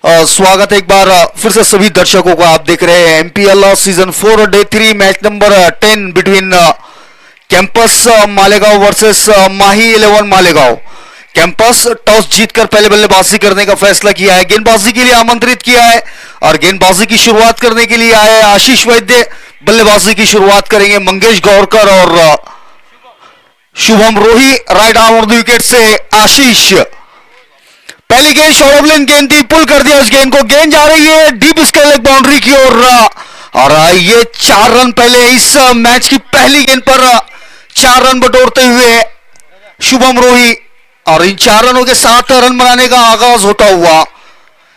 स्वागत है एक बार फिर से सभी दर्शकों को। आप देख रहे हैं MPL season 4 day 3 match number 10 between campus Malegaon versus Mahi 11 Malegaon. Campus toss जीतकर पहले बल्लेबाजी करने का फैसला किया है, गेंदबाजी के लिए आमंत्रित किया है और गेंदबाजी की शुरुआत करने के लिए आए आशीष वैद्य। बल्लेबाजी की शुरुआत करेंगे मंगेश गौरकर और शुभम रोही। Right arm on the wicket से आशीष। पहली गेंद शॉर्ट ऑफ लेन गेंद थी, पुल कर दिया उस गेंद को। गेंद जा रही है डीप स्क्वायर लेग बाउंड्री की ओर और ये 4 रन पहले इस मैच की पहली गेंद पर 4 रन बटोरते हुए शुभम रोही। और इन 4 रनों के साथ रन बनाने का आगाज होता हुआ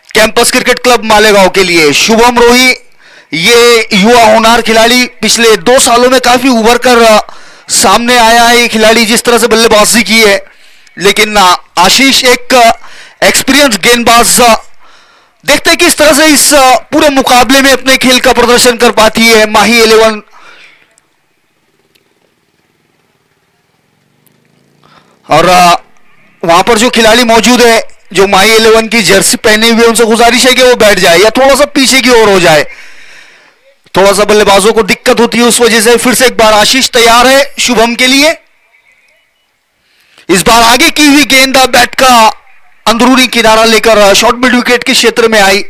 कैंपस क्रिकेट क्लब मालेगांव के लिए शुभम रोही। ये युवा होनहार खिलाड़ी पिछले 2 सालों में काफी उभर कर सामने आया है। ये खिलाड़ी जिस तरह से बल्लेबाजी की है, लेकिन आशीष एक एक्सपीरियंस गेंदबाज। देखते हैं किस तरह से इस पूरे मुकाबले में अपने खेल का प्रदर्शन कर पाती है माही 11। और वहां पर जो खिलाड़ी मौजूद है जो माही 11 की जर्सी पहने हुए, उनसे गुजारिश है कि वो बैठ जाए या थोड़ा सा पीछे की ओर हो जाए। थोड़ा सा बल्लेबाजों को दिक्कत होती है, उस वजह से फिर से एक बार आशीष तैयार है शुभम के लिए। इस बार आगे की हुई गेंद बैट का अंदरूनी किनारा लेकर शॉर्ट मिड विकेट के क्षेत्र में आई।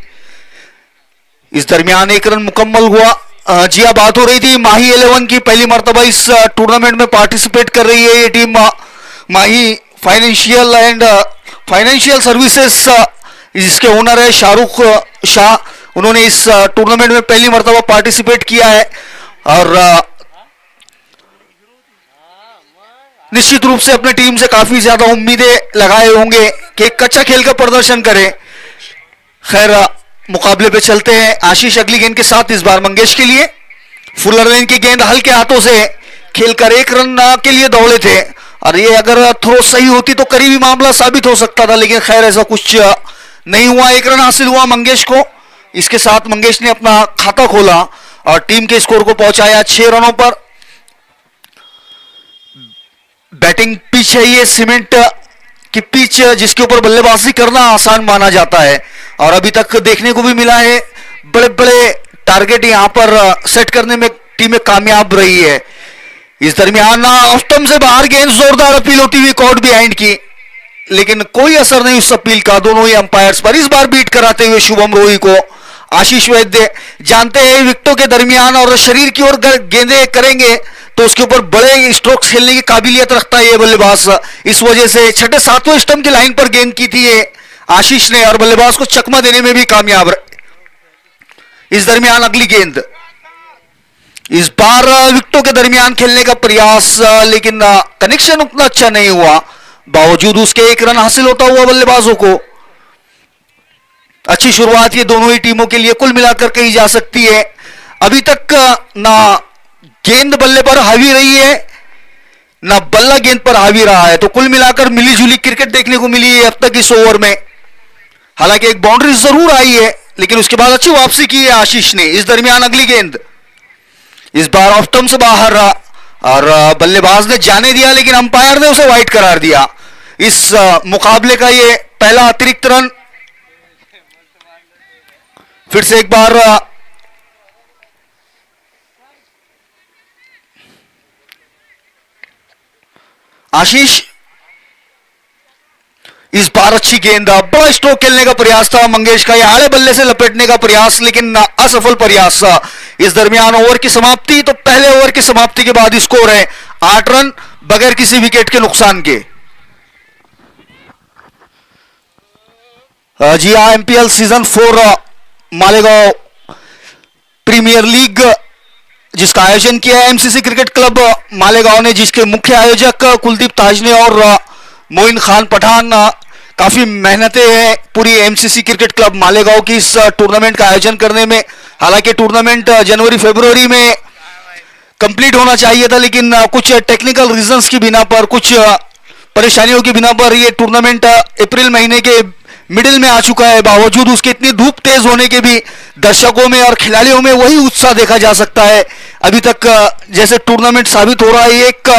इस दरमियान 1 रन मुकम्मल हुआ। जी हाँ, बात हो रही थी माही 11 की पहली मर्तबा इस टूर्नामेंट में पार्टिसिपेट कर रही है ये team. Mahi financial and financial services, जिसके ओनर है शाहरुख शाह। उन्होंने इस टूर्नामेंट में पहली मर्तबा पार्टिसिपेट किया है और निश्चित रूप से अपने टीम से काफी ज्यादा उम्मीदें लगाए होंगे कि एक अच्छा खेल का प्रदर्शन करे। खैर, मुकाबले पे चलते हैं। आशीष अगली गेंद के साथ इस बार मंगेश के लिए। फुलर लेन की गेंद हल्के हाथों से खेलकर 1 रन के लिए दौड़े थे और ये अगर थ्रो सही होती तो करीबी मामला साबित हो सकता था, लेकिन खैर ऐसा कुछ नहीं हुआ। 1 रन हासिल हुआ मंगेश को। इसके साथ मंगेश ने अपना खाता खोला और टीम के स्कोर को पहुंचाया 6 रनों पर। बैटिंग पिच है ये, सीमेंट की पिच जिसके ऊपर बल्लेबाजी करना आसान माना जाता है और अभी तक देखने को भी मिला है बड़े बड़े टारगेट यहां पर सेट करने में टीमें कामयाब रही है। इस दरमियान ऑफ स्टंप से बाहर गेंद जोरदार अपील होती हुई कॉट बिहाइंड की, लेकिन कोई असर नहीं उस अपील का दोनों ही अंपायर्स पर। इस बार बीट कराते हुए शुभम रोही को आशीष वैद्य। जानते हैं विकेटों के दरमियान और शरीर की ओर गेंदें करेंगे तो उसके ऊपर बड़े स्ट्रोक्स खेलने की काबिलियत रखता है ये बल्लेबाज। इस वजह से 6ठे 7वें स्टंप की लाइन पर गेंद की थी ये आशीष ने और बल्लेबाज को चकमा देने में भी कामयाब रहे। इस दरमियान अगली गेंद, इस बार विकेटों के दरमियान खेलने का प्रयास, लेकिन कनेक्शन उतना अच्छा नहीं हुआ। बावजूद उसके 1 रन हासिल होता हुआ बल्लेबाजों को। अच्छी शुरुआत ये दोनों ही टीमों के लिए कुल मिलाकर कही जा सकती है। अभी तक ना गेंद बल्ले पर हावी रही है ना बल्ला गेंद पर हावी रहा है, तो कुल मिलाकर मिली जुली क्रिकेट देखने को मिली है अब तक इस ओवर में। हालांकि एक बाउंड्री जरूर आई है, लेकिन उसके बाद अच्छी वापसी की है आशीष ने। इस दरमियान अगली गेंद, इस बार ऑफ स्टंप से बाहर रहा और बल्लेबाज ने जाने दिया, लेकिन अंपायर ने उसे वाइड करार दिया। इस मुकाबले का ये पहला अतिरिक्त रन। फिर से एक बार आशीष। इस बार अच्छी गेंद, बड़ा स्ट्रोक खेलने का प्रयास था मंगेश का, आड़े बल्ले से लपेटने का प्रयास, लेकिन असफल प्रयास। इस दरमियान ओवर की समाप्ति, तो पहले ओवर की समाप्ति के बाद स्कोर है 8 रन बगैर किसी विकेट के नुकसान के। जी हाँ, MPL season 4 Malegaon premier league जिसका आयोजन किया है एमसीसी क्रिकेट क्लब मालेगांव ने, जिसके मुख्य आयोजक कुलदीप ताजने और मोइन खान पठान। काफी मेहनतें हैं पूरी एमसीसी क्रिकेट क्लब मालेगांव की इस टूर्नामेंट का आयोजन करने में। हालांकि टूर्नामेंट जनवरी फरवरी में कंप्लीट होना चाहिए था, लेकिन कुछ टेक्निकल रीजंस की बिना पर, कुछ परेशानियों की बिना पर ये टूर्नामेंट अप्रैल महीने के मिडिल में आ चुका है। बावजूद उसके इतनी धूप तेज होने के भी दर्शकों में और खिलाड़ियों में वही उत्साह देखा जा सकता है। अभी तक जैसे टूर्नामेंट साबित हो रहा है एक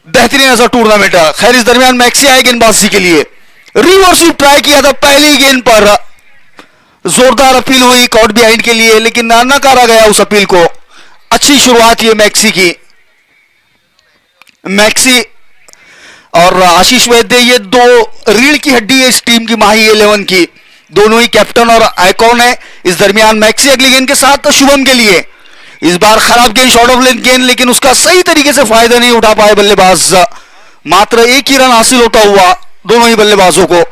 बेहतरीन ऐसा टूर्नामेंट है। खैर, इस दरमियान मैक्सी आए गेंदबाजी के लिए, रिवर्स स्वीप ट्राई किया था पहली गेंद पर, जोरदार अपील हुई कॉट बिहाइंड के लिए, लेकिन नकारा गया उस अपील को। अच्छी शुरुआत ये मैक्सी की। मैक्सी और आशीष वैद्य ये दो रीढ़ की हड्डी है इस टीम की, माही 11 की। दोनों ही कैप्टन और आइकॉन है। इस दरमियान मैक्सी अगली गेंद के साथ तो शुभम के लिए। इस बार खराब गेंद, शॉर्ट ऑफ लेंथ गेंद, लेकिन उसका सही तरीके से फायदा नहीं उठा पाए बल्लेबाज। मात्र एक ही रन हासिल होता हुआ दोनों ही बल्लेबाजों को।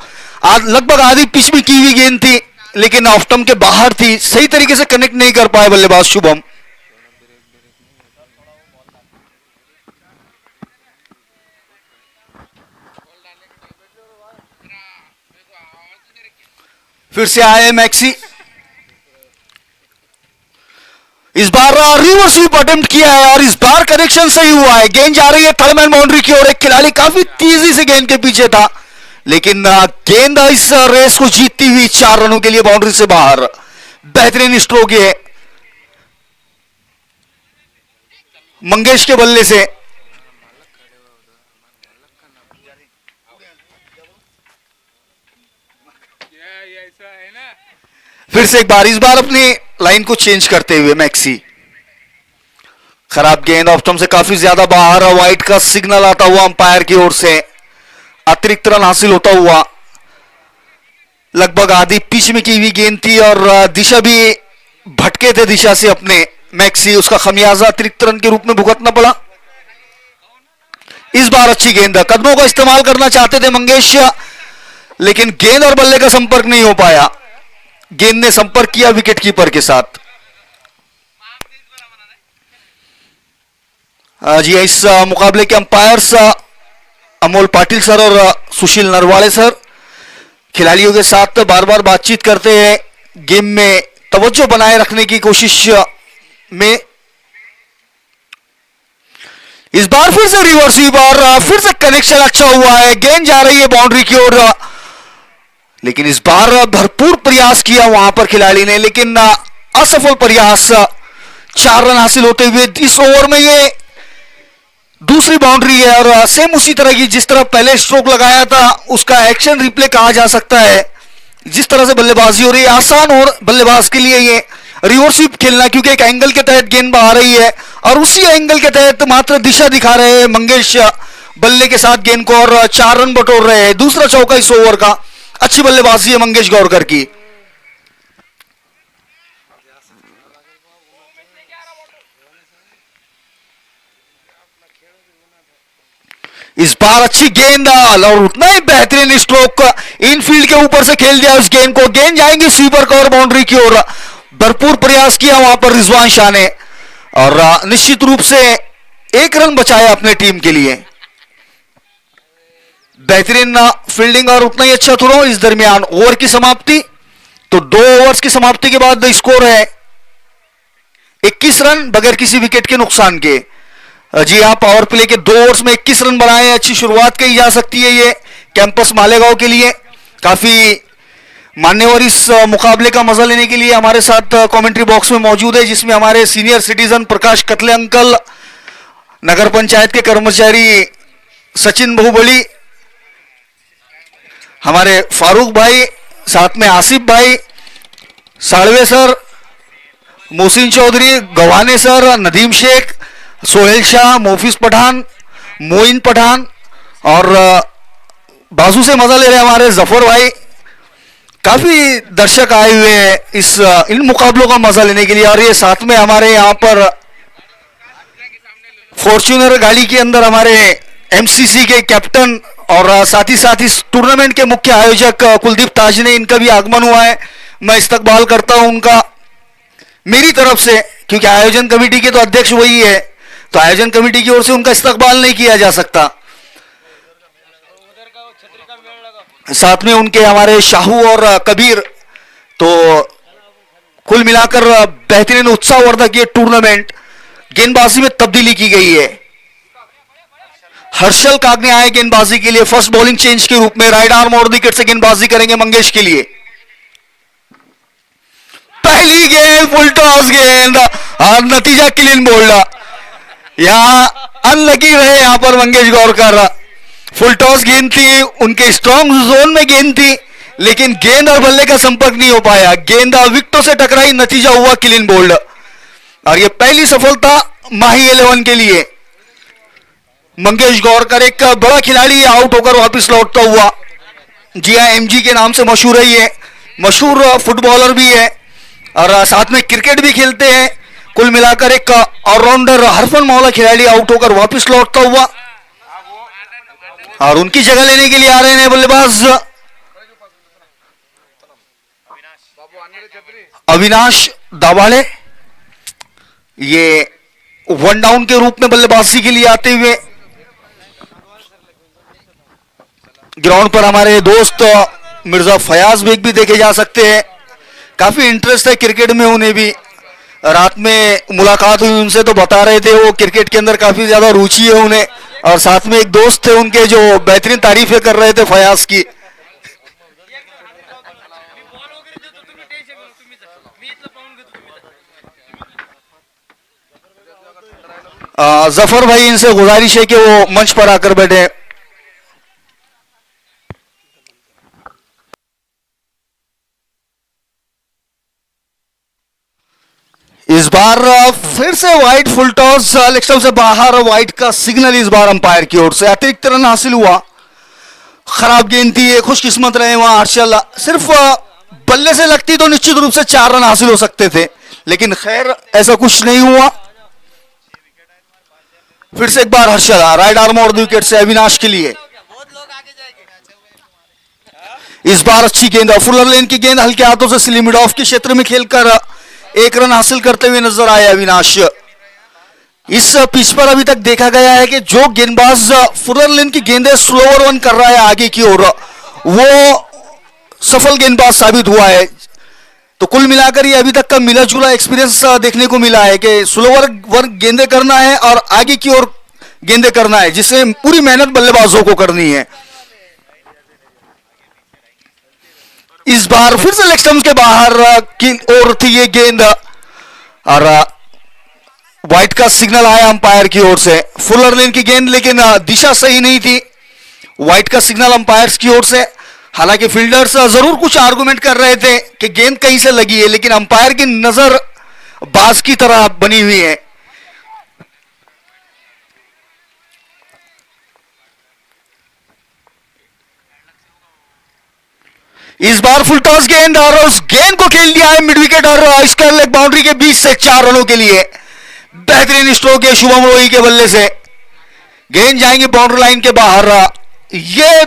आज लगभग आधी पिच में की हुई गेंद थी, लेकिन ऑफ स्टंप के बाहर थी, सही तरीके से कनेक्ट नहीं कर पाए बल्लेबाज शुभम। फिर से आए मैक्सी। इस बार रिवर्स स्वीप अटेम्प्ट किया है और इस बार कनेक्शन सही हुआ है। गेंद जा रही है थर्ड मैन बाउंड्री की ओर। एक खिलाड़ी काफी तेजी से गेंद के पीछे था, लेकिन गेंद इस रेस को जीतती हुई 4 रनों के लिए बाउंड्री से बाहर। बेहतरीन स्ट्रोक है मंगेश के बल्ले से। फिर से एक बार, इस बार अपनी लाइन को चेंज करते हुए मैक्सी। खराब गेंद ऑफ स्टंप से काफी ज्यादा बाहर। वाइड का सिग्नल आता हुआ अंपायर की ओर से। अतिरिक्त रन हासिल होता हुआ। लगभग आधी पिच में की हुई गेंद थी और दिशा भी भटके थे दिशा से अपने मैक्सी। उसका खमियाजा अतिरिक्त रन के रूप में भुगतना पड़ा। इस बार अच्छी गेंद, कदमों का इस्तेमाल करना चाहते थे मंगेश, लेकिन गेंद और बल्ले का संपर्क नहीं हो पाया। गेंद ने संपर्क किया विकेट कीपर के साथ। जी इस मुकाबले के अंपायर्स अमोल पाटिल सर और सुशील नरवाड़े सर खिलाड़ियों के साथ बार बार बातचीत करते हैं, गेम में तवज्जो बनाए रखने की कोशिश में। इस बार फिर से रिवर्स स्वीप और फिर से कनेक्शन अच्छा हुआ है। गेंद जा रही है बाउंड्री की ओर, लेकिन इस बार भरपूर प्रयास किया वहां पर खिलाड़ी ने, लेकिन असफल प्रयास। 4 रन हासिल होते हुए इस ओवर में ये दूसरी बाउंड्री है और सेम उसी तरह की जिस तरह पहले स्ट्रोक लगाया था उसका एक्शन रिप्ले कहा जा सकता है। जिस तरह से बल्लेबाजी हो रही है, आसान और बल्लेबाज के लिए ये रिवर्स स्वीप खेलना, क्योंकि एक एंगल के तहत गेंद आ रही है और उसी एंगल के तहत मात्र दिशा दिखा रहे हैं मंगेश बल्ले के साथ गेंद को और 4 रन बटोर रहे हैं। दूसरा चौका इस ओवर का। अच्छी बल्लेबाजी है मंगेश गौरकर की। इस बार अच्छी गेंद और उतना ही बेहतरीन स्ट्रोक इनफील्ड के ऊपर से खेल दिया उस गेंद को। गेंद जाएंगी स्वीपर कवर बाउंड्री की ओर। भरपूर प्रयास किया वहां पर रिजवान शाह ने और निश्चित रूप से 1 रन बचाया अपने टीम के लिए। बेहतरीन फील्डिंग और उतना ही अच्छा थ्रो। इस दरमियान ओवर की समाप्ति, तो 2 ओवर्स की समाप्ति के बाद स्कोर है 21 रन बगैर किसी विकेट के नुकसान के। जी हाँ, पावर प्ले के 2 ओवर्स में 21 रन बनाए। अच्छी शुरुआत कही जा सकती है ये कैंपस मालेगांव के लिए। काफी मान्यवर इस मुकाबले का मजा लेने के लिए हमारे साथ कमेंट्री बॉक्स में मौजूद है, जिसमें हमारे सीनियर सिटीजन प्रकाश कतले अंकल, नगर पंचायत के कर्मचारी सचिन बहुबली, हमारे फारूक भाई, साथ में आसिफ भाई, साड़वे सर, मोहसिन चौधरी, गवाने सर, नदीम शेख, सोहेल शाह, मोफिस पठान, मोइन पठान और बाजू से मजा ले रहे हैं हमारे जफर भाई। काफी दर्शक आए हुए हैं इन मुकाबलों का मजा लेने के लिए। और ये साथ में हमारे यहाँ पर फॉर्च्यूनर गाड़ी के अंदर हमारे एमसीसी के कैप्टन और साथ ही साथ इस टूर्नामेंट के मुख्य आयोजक कुलदीप ताजने, इनका भी आगमन हुआ है। मैं इस्तकबाल करता हूं उनका मेरी तरफ से, क्योंकि आयोजन कमेटी के तो अध्यक्ष वही है, तो आयोजन कमेटी की ओर से उनका इस्तकबाल नहीं किया जा सकता। साथ में उनके हमारे शाहू और कबीर। तो कुल मिलाकर बेहतरीन उत्साहवर्धक ये टूर्नामेंट। गेंदबाजी में तब्दीली की गई है। हर्षल कागने आए गेंदबाजी के लिए फर्स्ट बॉलिंग चेंज के रूप में। राइट आर्म और विकेट से गेंदबाजी करेंगे मंगेश के लिए। पहली गेंद फुल टॉस गेंद और नतीजा क्लीन बोल्ड। यहां अनलकी रहे यहां पर मंगेश गौरकर। फुल टॉस गेंद थी, उनके स्ट्रॉन्ग जोन में गेंद थी, लेकिन गेंद और बल्ले का संपर्क नहीं हो पाया, गेंद विकेटों से टकराई, नतीजा हुआ क्लीन बोल्ड। और ये पहली सफलता माही 11 के लिए। मंगेश गौरकर एक बड़ा खिलाड़ी आउट होकर वापस लौटता हुआ। जी हाँ, एमजी के नाम से मशहूर है, ये मशहूर फुटबॉलर भी है और साथ में क्रिकेट भी खेलते हैं। कुल मिलाकर एक ऑलराउंडर हरफन मौला खिलाड़ी आउट होकर वापस लौटता हुआ और उनकी जगह लेने के लिए आ रहे हैं बल्लेबाज अविनाश दाभाड़े। ये वन डाउन के रूप में बल्लेबाजी के लिए आते हुए ग्राउंड पर हमारे दोस्त मिर्जा फयाज बेग भी देखे जा सकते हैं। काफी इंटरेस्ट है क्रिकेट में उन्हें भी। रात में मुलाकात हुई उनसे तो बता रहे थे वो क्रिकेट के अंदर काफी ज्यादा रुचि है उन्हें। और साथ में एक दोस्त थे उनके जो बेहतरीन तारीफें कर रहे थे फयाज की। जफर भाई, इनसे गुजारिश है कि वो मंच पर आकर बैठे। इस बार फिर से wide full toss, leg stump से बाहर, वाइड का सिग्नल इस बार अंपायर की ओर से। अतिरिक्त रन हासिल हुआ। खराब गेंद थी, खुशकिस्मत रहे वहां हर्षल। सिर्फ बल्ले से लगती तो निश्चित रूप से 4 रन हासिल हो सकते थे, लेकिन खैर ऐसा कुछ नहीं हुआ। फिर से एक बार हर्षल राइट आर्म और विकेट से अविनाश के लिए। इस बार अच्छी गेंद, फुलर लेन की गेंद हल्के हाथों से स्लिप मिड ऑफ के क्षेत्र में खेलकर 1 रन हासिल करते हुए नजर आए अविनाश। इस पिच पर अभी तक देखा गया है कि जो गेंदबाज फुलर लेन की गेंदें स्लोअर वन कर रहा है आगे की ओर, वो सफल गेंदबाज साबित हुआ है। तो कुल मिलाकर ये अभी तक का मिला जुला एक्सपीरियंस देखने को मिला है कि स्लोअर वन गेंदे करना है और आगे की ओर गेंदे करना है, जिससे पूरी मेहनत बल्लेबाजों को करनी है। इस बार फिर से लेग स्टंप के बाहर की ओर थी ये गेंद और वाइड का सिग्नल आया अंपायर की ओर से। फुलर लेन की गेंद, लेकिन दिशा सही नहीं थी। वाइड का सिग्नल अंपायर्स की ओर से। हालांकि फील्डर्स जरूर कुछ आर्गुमेंट कर रहे थे कि गेंद कहीं से लगी है, लेकिन अंपायर की नजर बाज की तरह बनी हुई है। इस बार फुल टॉस गेंद और उस गेंद को खेल दिया है मिड विकेट और स्क्वायर लेग बाउंड्री के बीच से 4 रनों के लिए। बेहतरीन स्ट्रोक है शुभम रोही के बल्ले से। गेंद जाएंगे बाउंड्री लाइन के बाहर। ये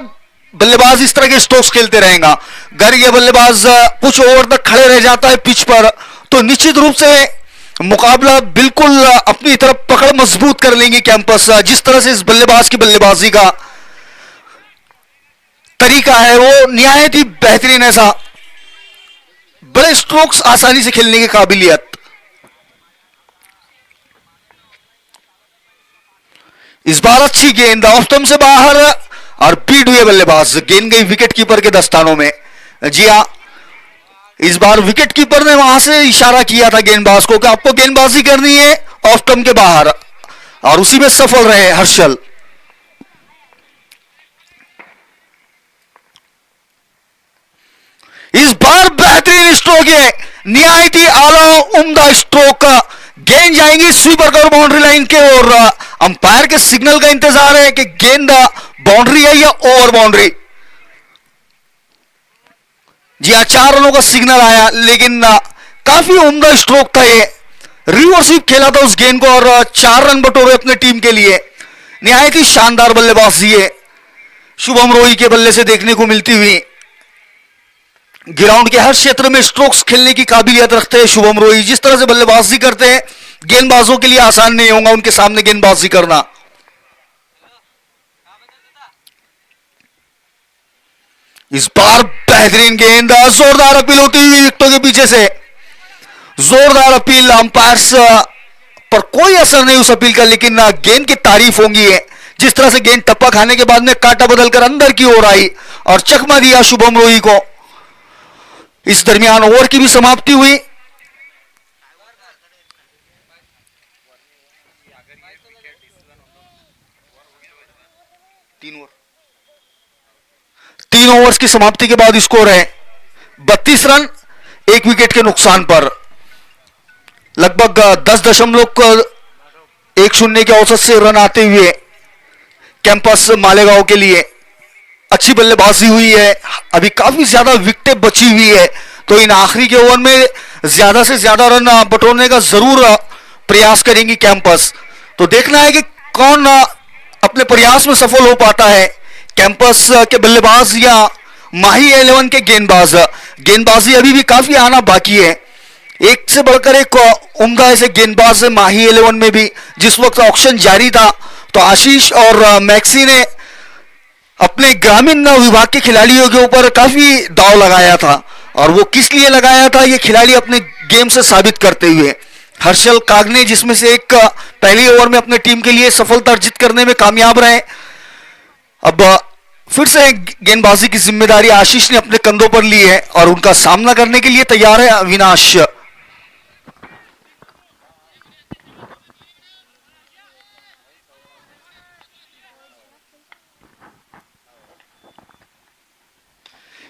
बल्लेबाज इस तरह के स्ट्रोक्स खेलते रहेगा। अगर ये बल्लेबाज कुछ ओवर तक खड़े रह जाता है पिच पर, तो निश्चित रूप से मुकाबला बिल्कुल अपनी तरफ पकड़ मजबूत कर लेंगे कैंपस। जिस तरह से इस बल्लेबाज की बल्लेबाजी का तरीका है वो निहायत ही बेहतरीन। ऐसा बड़े स्ट्रोक्स आसानी से खेलने की काबिलियत। इस बार अच्छी गेंद ऑफ स्टंप से बाहर और बीट हुए बल्लेबाज। गेंद गई विकेट कीपर के दस्तानों में। जी हां, इस बार विकेट कीपर ने वहां से इशारा किया था गेंदबाज को कि आपको गेंदबाजी करनी है ऑफ स्टंप के बाहर, और उसी में सफल रहे हर्षल। इस बार बेहतरीन स्ट्रोक है, निहायत ही आला उम्दा स्ट्रोक। गेंद जाएंगी स्वीपर कर बाउंड्री लाइन के ओर। अंपायर के सिग्नल का इंतजार है कि गेंद बाउंड्री है या ओवर बाउंड्री। जी हाँ, 4 रनों का सिग्नल आया, लेकिन काफी उम्दा स्ट्रोक था ये। रिवर्सिव खेला था उस गेंद को और 4 रन बटोरे अपने टीम के लिए। निहायत ही शानदार बल्लेबाजी है शुभम रोही के बल्ले से देखने को मिलती हुई। ग्राउंड के हर क्षेत्र में स्ट्रोक्स खेलने की काबिलियत रखते हैं शुभम रोही। जिस तरह से बल्लेबाजी करते हैं, गेंदबाजों के लिए आसान नहीं होगा उनके सामने गेंदबाजी करना। इस बार बेहतरीन गेंद, जोरदार अपील होती हुई विकेटों के पीछे से। जोरदार अपील, अंपायर्स पर कोई असर नहीं उस अपील का, लेकिन गेंद की तारीफ होंगी है। जिस तरह से गेंद टप्पा खाने के बाद में कांटा बदलकर अंदर की ओर आई और चकमा दिया शुभम रोही को। इस दरमियान ओवर की भी समाप्ति हुई। 3 ओवर्स की समाप्ति के बाद स्कोर है 32 रन, 1 विकेट के नुकसान पर। लगभग 10.10 के औसत से रन आते हुए कैंपस मालेगांव के लिए अच्छी बल्लेबाजी हुई है। अभी काफी ज्यादा विकेटें बची हुई है, तो इन आखिरी के ओवर में ज्यादा से ज्यादा रन बटोरने का जरूर प्रयास करेंगी कैंपस। तो देखना है कि कौन अपने प्रयास में सफल हो पाता है, कैंपस के बल्लेबाज या माही 11 के गेंदबाज। गेंदबाजी अभी भी काफी आना बाकी है, एक से बढ़कर एक उम्दा ऐसे गेंदबाज है माही 11 में भी। जिस वक्त ऑक्शन जारी था तो आशीष और मैक्सी ने अपने ग्रामीण विभाग के खिलाड़ियों के ऊपर काफी दाव लगाया था, और वो किस लिए लगाया था ये खिलाड़ी अपने गेम से साबित करते हुए। हर्षल कागने जिसमें से एक पहली ओवर में अपने टीम के लिए सफलता अर्जित करने में कामयाब रहे। अब फिर से गेंदबाजी की जिम्मेदारी आशीष ने अपने कंधों पर ली है और उनका सामना करने के लिए तैयार है अविनाश।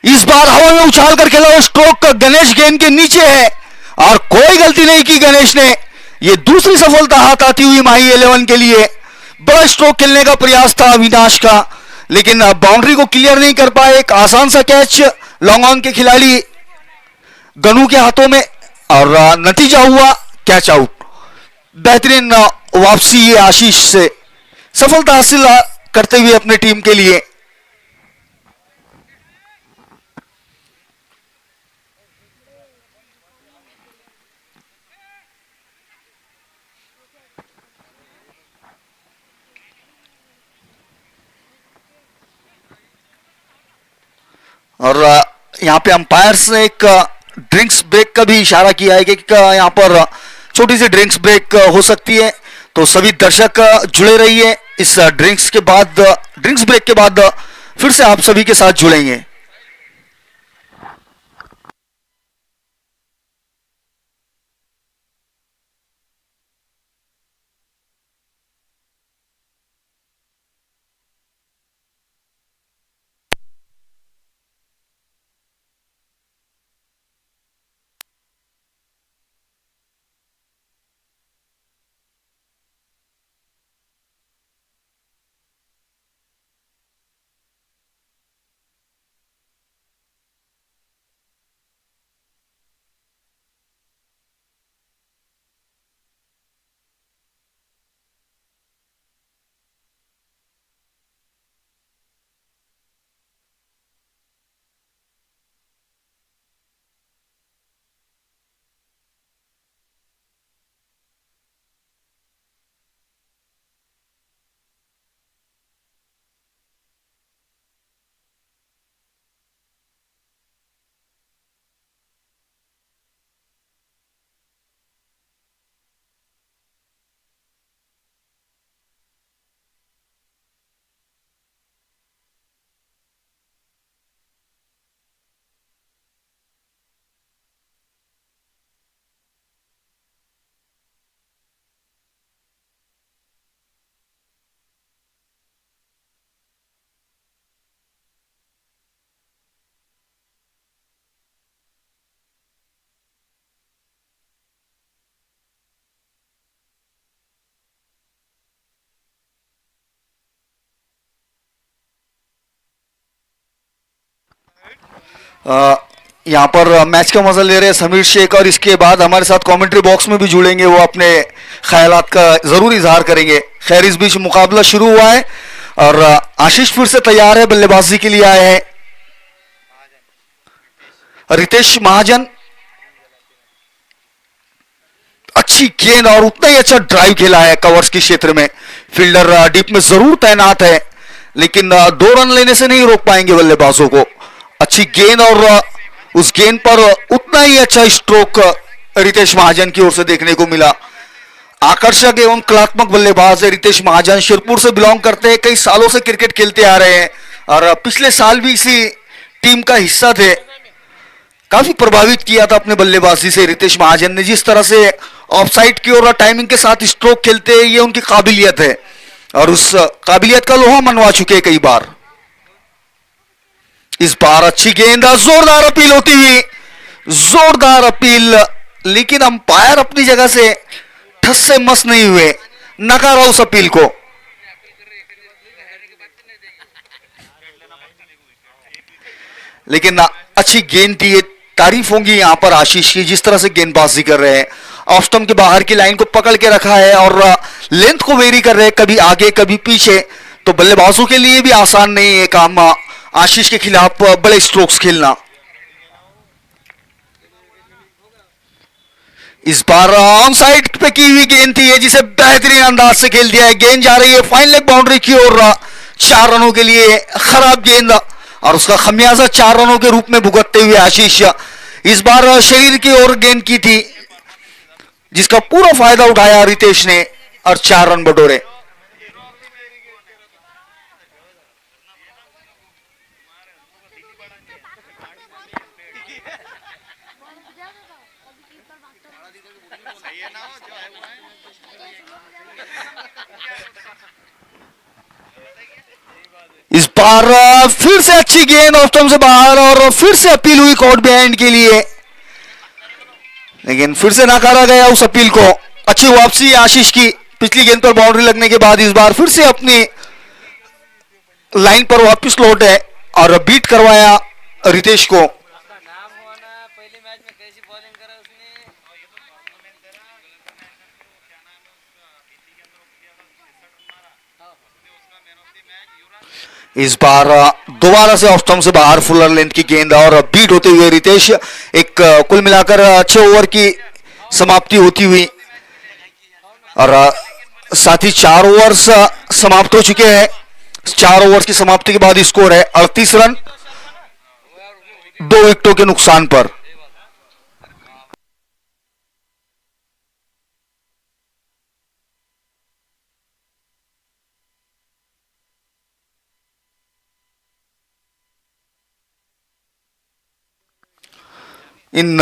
इस बार हवा में उछाल कर खेला हुआ स्ट्रोक गणेश गेंद के नीचे है और कोई गलती नहीं की गणेश ने। यह दूसरी सफलता हाथ आती हुई माही 11 के लिए। बड़ा स्ट्रोक खेलने का प्रयास था अविनाश का, लेकिन बाउंड्री को क्लियर नहीं कर पाए। एक आसान सा कैच लॉन्ग ऑन के खिलाड़ी गनू के हाथों में और नतीजा हुआ कैच आउट। बेहतरीन वापसी आशीष से सफलता हासिल करते हुए अपने टीम के लिए। और यहां पे अंपायर्स ने एक ड्रिंक्स ब्रेक का भी इशारा किया है कि यहां पर छोटी सी ड्रिंक्स ब्रेक हो सकती है, तो सभी दर्शक जुड़े रहिए। इस ड्रिंक्स ब्रेक के बाद फिर से आप सभी के साथ जुड़ेंगे। यहाँ पर मैच का मजा ले रहे हैं समीर शेख, और इसके बाद हमारे साथ कमेंट्री बॉक्स में भी जुड़ेंगे, वो अपने ख्यालात का जरूर इजहार करेंगे। खैर इस बीच मुकाबला शुरू हुआ है और आशीष फिर से तैयार है, बल्लेबाजी के लिए आए हैं। रितेश महाजन अच्छी गेंद और उतना ही अच्छा ड्राइव खेला है कवर्स के क्षेत्र में। फील्डर डीप में जरूर तैनात है, लेकिन 2 रन लेने से नहीं रोक पाएंगे बल्लेबाजों को। अच्छी गेंद और उस गेंद पर उतना ही अच्छा स्ट्रोक रितेश महाजन की ओर से देखने को मिला। आकर्षक एवं कलात्मक बल्लेबाज है रितेश महाजन, शिरपुर से बिलोंग करते हैं, कई सालों से क्रिकेट खेलते आ रहे हैं और पिछले साल भी इसी टीम का हिस्सा थे। काफी प्रभावित किया था अपने बल्लेबाजी से रितेश महाजन ने। जिस तरह से ऑफसाइड की और टाइमिंग के साथ स्ट्रोक खेलते हैं, ये उनकी काबिलियत है और उस काबिलियत का लोहा मनवा चुके हैं कई बार। इस बार अच्छी गेंद, जोरदार अपील होती हुई, जोरदार अपील, लेकिन अंपायर अपनी जगह से ठस से मस नहीं हुए, नकारा उस अपील को। लेकिन अच्छी गेंद थी, ये तारीफ होंगी यहां पर आशीष की, जिस तरह से गेंदबाजी कर रहे हैं, ऑफ स्टंप के बाहर की लाइन को पकड़ के रखा है और लेंथ को वेरी कर रहे हैं, कभी आगे कभी पीछे। तो बल्लेबाजों के लिए भी आसान नहीं है काम आशीष के खिलाफ बड़े स्ट्रोक्स खेलना। इस बार ऑन साइड पे की हुई गेंद थी जिसे बेहतरीन अंदाज से खेल दिया है। गेंद जा रही है फाइन लेग बाउंड्री की ओर, 4 रनों के लिए खराब गेंद और उसका खमियाजा 4 रनों के रूप में भुगतते हुए आशीष इस बार शरीर की ओर गेंद की थी, जिसका पूरा फायदा उठाया रितेश ने और 4 रन बटोरे। इस बार फिर से अच्छी गेंद ऑफ स्टंप से बाहर और फिर से अपील हुई कॉट बिहाइंड के लिए, लेकिन फिर से नकारा गया उस अपील को। अच्छी वापसी आशीष की पिछली गेंद पर बाउंड्री लगने के बाद, इस बार फिर से अपनी लाइन पर वापस लौटे और बीट करवाया रितेश को। इस बार दोबारा से ऑफ स्टंप से बाहर फुलर लेंथ की गेंद और बीट होते हुए रितेश, एक कुल मिलाकर 6 ओवर की समाप्ति होती हुई और साथ ही 4 ओवर्स समाप्त हो चुके हैं। 4 ओवर्स की समाप्ति के बाद स्कोर है 38 रन 2 विकेटों के नुकसान पर। इन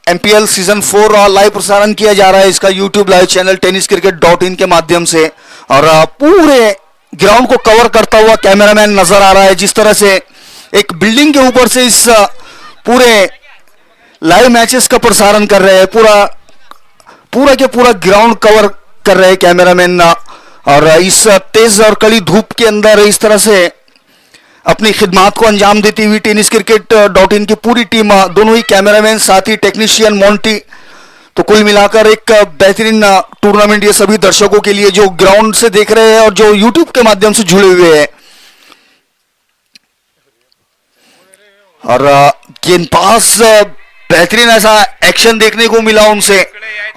एमपीएल सीजन 4 लाइव प्रसारण किया जा रहा है इसका यूट्यूब लाइव चैनल tenniscricket.in के माध्यम से, और पूरे ग्राउंड को कवर करता हुआ कैमरामैन नजर आ रहा है, जिस तरह से एक बिल्डिंग के ऊपर से इस पूरे लाइव मैचेस का प्रसारण कर रहे हैं। पूरा के पूरा ग्राउंड कवर कर रहे हैं कैमरामैन, और इस तेज और कड़ी धूप के अंदर इस तरह से अपनी खिदमात को अंजाम देती हुई tenniscricket.in की पूरी टीम, दोनों ही कैमरामैन साथ ही टेक्नीशियन मोंटी, तो कुल मिलाकर एक बेहतरीन टूर्नामेंट ये सभी दर्शकों के लिए जो ग्राउंड से देख रहे हैं और जो यूट्यूब के माध्यम से जुड़े हुए हैं। और गेंदबाज बेहतरीन ऐसा एक्शन देखने को मिला उनसे,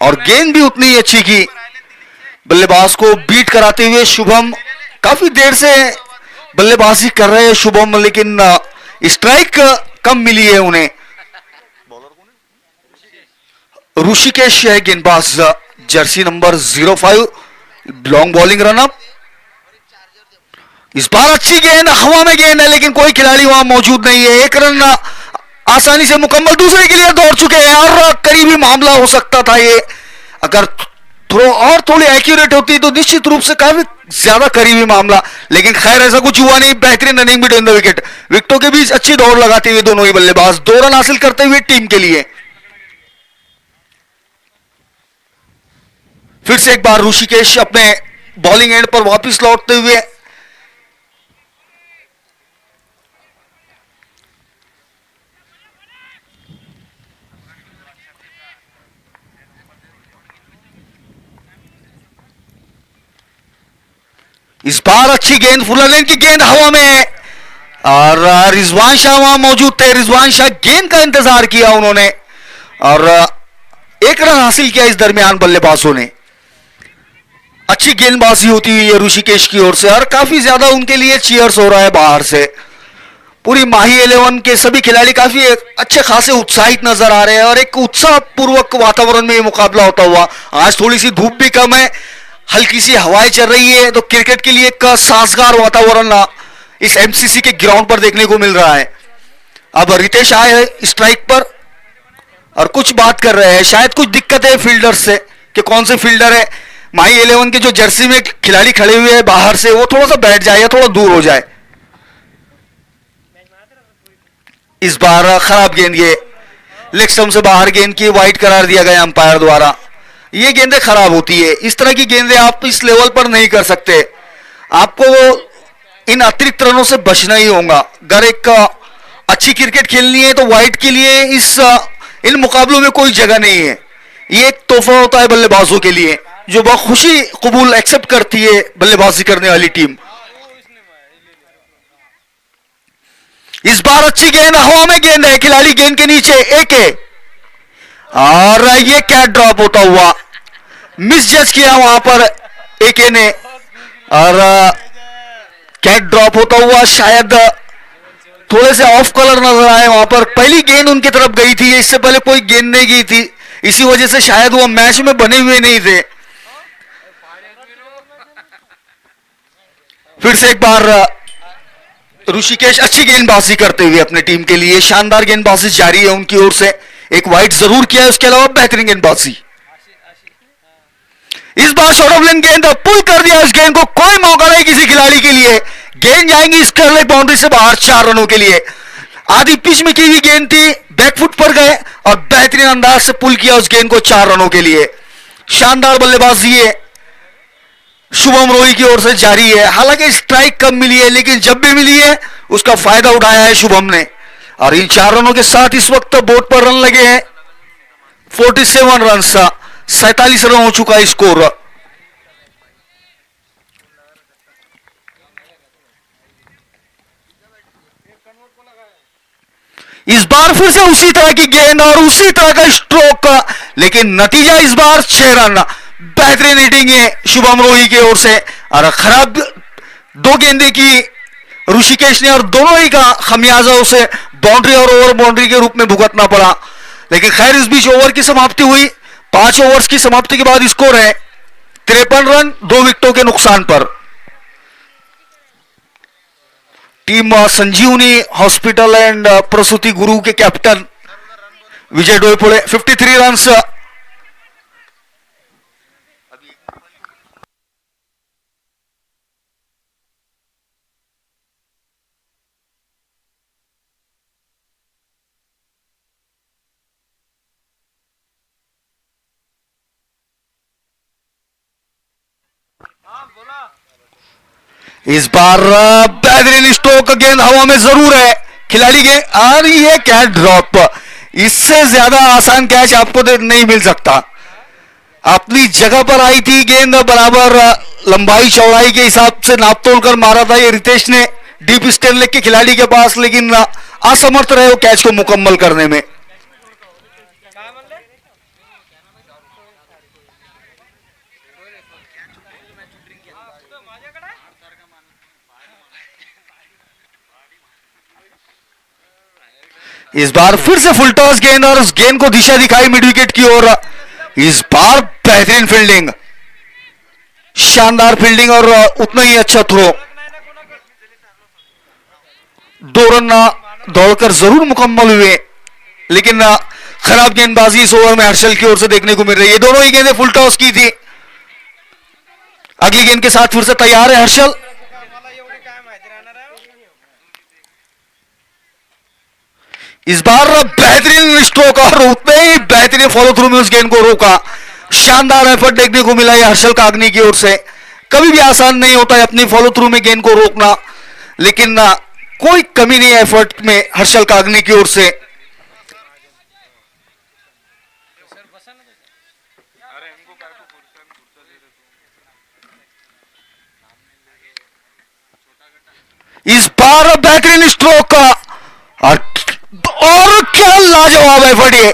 और गेंद भी उतनी ही अच्छी की, बल्लेबाज को बीट कराते हुए शुभम काफी देर से बल्लेबाजी कर रहे हैं शुभम, लेकिन स्ट्राइक कम मिली है उन्हें। ऋषिकेश है गेंदबाज, Jersey number 05, long bowling run up. इस बार अच्छी गेंद, हवा में गेंद है लेकिन कोई खिलाड़ी वहां मौजूद नहीं है। 1 रन आसानी से मुकम्मल, दूसरे के लिए दौड़ चुके हैं और करीबी मामला हो सकता था ये, अगर थ्रो और थोड़ी एक्यूरेट होती तो निश्चित रूप से काफी ज्यादा करीबी मामला, लेकिन खैर ऐसा कुछ हुआ नहीं। बेहतरीन रनिंग बिटवीन द विकेट, विकेटों के बीच अच्छी दौड़ लगाते हुए दोनों ही बल्लेबाज 2 रन हासिल करते हुए टीम के लिए। फिर से एक बार ऋषिकेश अपने बॉलिंग एंड पर वापस लौटते हुए, इस बार अच्छी गेंद, फुलर लेन की गेंद हवा में है और रिजवान शाह वहां मौजूद थे। रिजवान शाह गेंद का इंतजार किया उन्होंने और 1 रन हासिल किया इस दरमियान बल्लेबाजों ने। अच्छी गेंदबाजी होती हुई है ऋषिकेश की ओर से और काफी ज्यादा उनके लिए चीयर्स हो रहा है बाहर से। पूरी माही 11 के सभी खिलाड़ी काफी अच्छे खासे उत्साहित नजर आ रहे हैं और एक उत्साह पूर्वक वातावरण में ये मुकाबला होता हुआ। आज थोड़ी सी धूप भी कम है, हल्की सी हवाएं चल रही है, तो क्रिकेट के लिए एक साजगार वातावरण इस एमसीसी के ग्राउंड पर देखने को मिल रहा है। अब रितेश आए हैं स्ट्राइक पर और कुछ बात कर रहे हैं, शायद कुछ दिक्कत है फील्डर से कि कौन से फील्डर है। माही 11 के जो जर्सी में खिलाड़ी खड़े हुए हैं बाहर से, वो थोड़ा सा बैठ जाए या थोड़ा दूर हो जाए। इस बार खराब गेंद, ये लेग स्टंप से बाहर गेंद की वाइड करार दिया गया अंपायर द्वारा। ये गेंदें खराब होती है, इस तरह की गेंदें आप इस लेवल पर नहीं कर सकते। आपको इन अतिरिक्त रनों से बचना ही होगा। अगर एक अच्छी क्रिकेट खेलनी है तो वाइड के लिए इन मुकाबलों में कोई जगह नहीं है। ये एक तोहफा होता है बल्लेबाजों के लिए, जो बहुत खुशी कबूल एक्सेप्ट करती है बल्लेबाजी करने वाली टीम। इस बार अच्छी गेंद, हवा में गेंद है, खिलाड़ी गेंद के नीचे, एक है और ये कैच ड्रॉप होता हुआ, मिस जज किया वहां पर एके ने और कैच ड्रॉप होता हुआ शायद थोड़े से ऑफ कलर नजर आए वहां पर। पहली गेंद उनकी तरफ गई थी, इससे पहले कोई गेंद नहीं गई थी, इसी वजह से शायद वो मैच में बने हुए नहीं थे। फिर से एक बार ऋषिकेश अच्छी गेंदबाजी करते हुए अपने टीम के लिए, शानदार गेंदबाजी जारी है उनकी ओर से। एक वाइड जरूर किया है, उसके अलावा बेहतरीन गेंदबाजी। इस बार शॉर्ट ऑफ लेन गेंद पुल कर दिया, इस गेंद को कोई मौका नहीं किसी खिलाड़ी के लिए। गेंद जाएंगी इस कर्ले बाउंड्री से बाहर 4 रनों के लिए। आधी पिच में की हुई गेंद थी, बैकफुट पर गए और बेहतरीन अंदाज से पुल किया उस गेंद को 4 रनों के लिए। शानदार बल्लेबाजी है शुभम रोही की ओर से जारी है। हालांकि स्ट्राइक कम मिली है, लेकिन जब भी मिली है उसका फायदा उठाया है शुभम ने। और इन 4 रनों के साथ इस वक्त बोर्ड पर रन लगे हैं 47 रन, 47 रन हो चुका है स्कोर। इस बार फिर से उसी तरह की गेंद और उसी तरह का स्ट्रोक, लेकिन नतीजा इस बार 6 रन। बेहतरीन हिटिंग है शुभम रोही की ओर से और खराब 2 गेंदें की ऋषिकेश ने और दोनों ही का खमियाजा उसे बाउंड्री और ओवर बाउंड्री के रूप में भुगतना पड़ा। लेकिन खैर इस बीच ओवर की समाप्ति हुई। 5 ओवर्स की समाप्ति के बाद स्कोर है 53 रन 2 विकेटों के नुकसान पर। टीम संजीवनी हॉस्पिटल एंड प्रसूति गुरु के कैप्टन विजय डोईपुड़े 53 रन। इस बार बेहतरीन स्ट्रोक, गेंद हवा में जरूर है, खिलाड़ी के और ये कैच ड्रॉप। इससे ज्यादा आसान कैच आपको नहीं मिल सकता। अपनी जगह पर आई थी गेंद, बराबर लंबाई चौड़ाई के हिसाब से नाप तोल कर मारा था ये रितेश ने डीप स्टेन लेग के खिलाड़ी के पास, लेकिन असमर्थ रहे वो कैच को मुकम्मल करने में। इस बार फिर से फुल टॉस गेंद और उस गेंद को दिशा दिखाई मिड विकेट की ओर। इस बार बेहतरीन फील्डिंग, शानदार फील्डिंग और उतना ही अच्छा थ्रो। 2 रन दौड़कर जरूर मुकम्मल हुए, लेकिन खराब गेंदबाजी इस ओवर में हर्षल की ओर से देखने को मिल रही है। दोनों ही गेंदें फुल टॉस की थी। अगली गेंद के साथ फिर से तैयार है हर्षल। इस बार बेहतरीन स्ट्रोक और उतने ही बेहतरीन फॉलो थ्रू में उस गेंद को रोका। शानदार एफर्ट देखने को मिला है हर्षल कागनी की ओर से। कभी भी आसान नहीं होता है अपनी फॉलो थ्रू में गेंद को रोकना, लेकिन कोई कमी नहीं है एफर्ट में हर्षल कागनी की ओर से। इस बार बेहतरीन स्ट्रोक और क्या लाजवाब एफर्ट, ये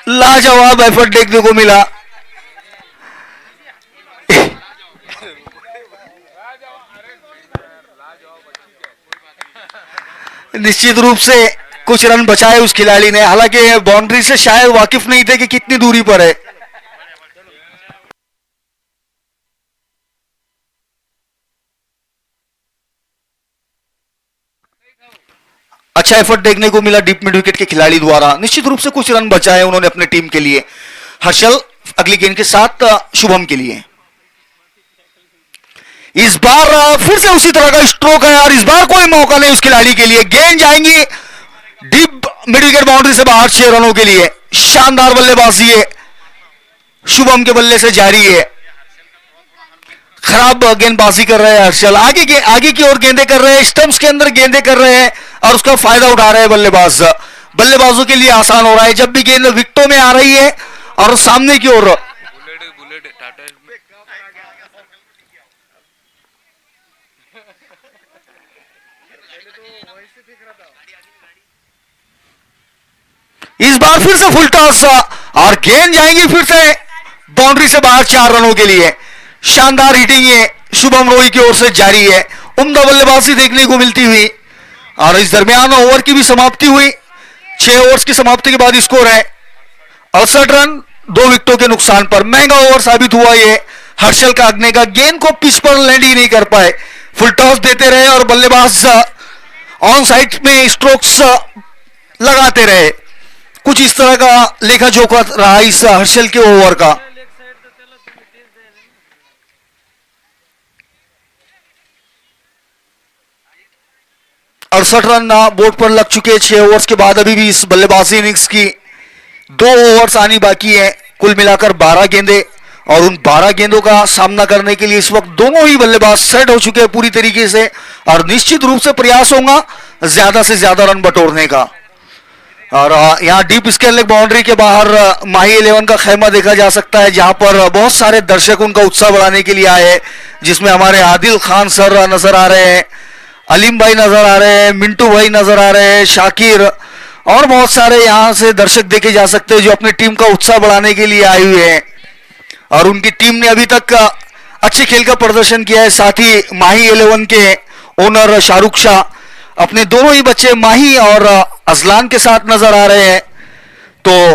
लाजवाब एफर्ट देखने को मिला। निश्चित रूप से कुछ रन बचाए उस खिलाड़ी ने, हालांकि बाउंड्री से शायद वाकिफ नहीं थे कि कितनी दूरी पर है। अच्छा एफर्ट देखने को मिला डीप मिड विकेट के खिलाड़ी द्वारा। निश्चित रूप से कुछ रन बचाए उन्होंने अपने टीम के लिए। हर्षल अगली गेंद के साथ शुभम के लिए। इस बार फिर से उसी तरह का स्ट्रोक है और इस बार कोई मौका नहीं उस खिलाड़ी के लिए। गेंद जाएंगी डीप मिड विकेट बाउंड्री से बाहर 6 रनों के लिए। शानदार बल्लेबाजी है शुभम के बल्ले से जारी है। खराब गेंदबाजी कर रहे हैं हर्षल, आगे की ओर गेंदें कर रहे हैं, स्टंप्स के अंदर गेंदें कर रहे हैं और उसका फायदा उठा रहे हैं बल्लेबाज। बल्लेबाजों के लिए आसान हो रहा है जब भी गेंद विकेटों में आ रही है और सामने की ओर इस बार फिर से फुल टॉस और गेंद जाएंगी फिर से बाउंड्री से बाहर 4 रनों के लिए। शानदार हिटिंग है शुभम रोही की ओर से जारी है। उम्दा बल्लेबाजी देखने को मिलती हुई और इस दरमियान ओवर की भी समाप्ति हुई। 6 ओवर्स की समाप्ति के बाद स्कोर है 68 रन 2 विकेटों के नुकसान पर। महंगा ओवर साबित हुआ ये हर्षल कागने का। गेंद को पिच पर लैंड ही नहीं कर पाए, फुल टॉस देते रहे और बल्लेबाज ऑन साइड में स्ट्रोक्स लगाते रहे। कुछ इस तरह का लेखा जोखा रहा इस हर्षल के ओवर का। अड़सठ रन बोर्ड पर लग चुके 6 ओवर्स के बाद। अभी भी इस बल्लेबाजी इनिंग्स की 2 ओवर्स आनी बाकी है। कुल मिलाकर 12 गेंदे और उन 12 गेंदों का सामना करने के लिए इस वक्त दोनों ही बल्लेबाज सेट हो चुके हैं पूरी तरीके से और निश्चित रूप से प्रयास होगा ज्यादा से ज्यादा रन बटोरने का। और यहाँ डीप स्क्वायर लेग बाउंड्री के बाहर माही 11 का खेमा देखा जा सकता है जहां पर बहुत सारे दर्शक उनका उत्साह बढ़ाने के लिए आए हैं, जिसमें हमारे आदिल खान सर नजर आ रहे हैं, अलीम भाई नजर आ रहे हैं, मिंटू भाई नजर आ रहे हैं, शाकिर और बहुत सारे यहाँ से दर्शक देखे जा सकते हैं जो अपनी टीम का उत्साह बढ़ाने के लिए आए हुए हैं। और उनकी टीम ने अभी तक अच्छे खेल का प्रदर्शन किया है। साथ ही माही 11 के ओनर शाहरुख शाह अपने दोनों ही बच्चे माही और अजलान के साथ नजर आ रहे हैं, तो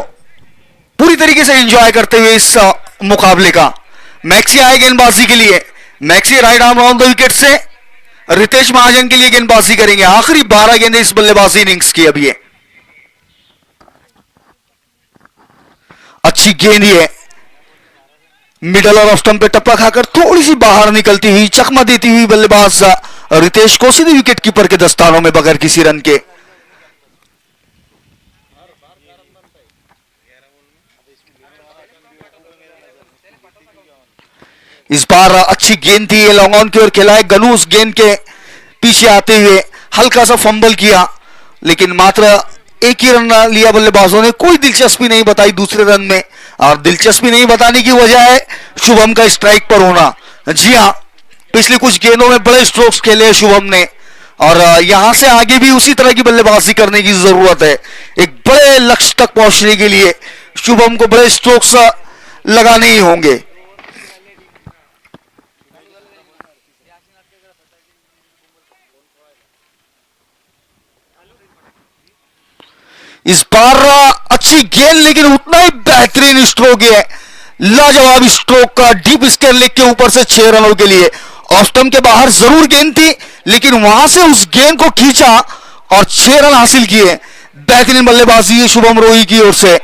पूरी तरीके से एंजॉय करते हुए इस मुकाबले का। मैक्सी आए गेंदबाजी के लिए, maxi right arm round the wicket से रितेश महाजन के लिए गेंदबाजी करेंगे। आखिरी 12 गेंदें इस बल्लेबाजी इनिंग्स की। अब ये अच्छी गेंद है, मिडल और ऑफ स्टंप पे टप्पा खाकर थोड़ी सी बाहर निकलती हुई, चकमा देती हुई बल्लेबाज रितेश को सीधे विकेट कीपर के दस्तानों में बगैर किसी रन के। इस बार अच्छी गेंद थी, लॉन्ग ऑन की ओर खेला है गनू। उस गेंद के पीछे आते हुए हल्का सा फंबल किया, लेकिन मात्र एक ही रन लिया बल्लेबाजों ने। कोई दिलचस्पी नहीं बताई दूसरे रन में, और दिलचस्पी नहीं बताने की वजह है शुभम का स्ट्राइक पर होना। जी हां, पिछले कुछ गेंदों में बड़े स्ट्रोक्स खेले शुभम ने और यहां से आगे भी उसी तरह की बल्लेबाजी करने की जरूरत है। एक बड़े लक्ष्य तक पहुंचने के लिए शुभम को बड़े स्ट्रोक्स लगाने ही होंगे। इस बार अच्छी गेंद, लेकिन उतना ही बेहतरीन स्ट्रोक है, लाजवाब स्ट्रोक का डीप स्क्वायर लेग के ऊपर से 6 रनों के लिए। ऑफ स्टंप के बाहर जरूर गेंद थी, लेकिन वहां से उस गेंद को खींचा और 6 रन हासिल किए। बेहतरीन बल्लेबाजी है शुभम रोही की ओर से।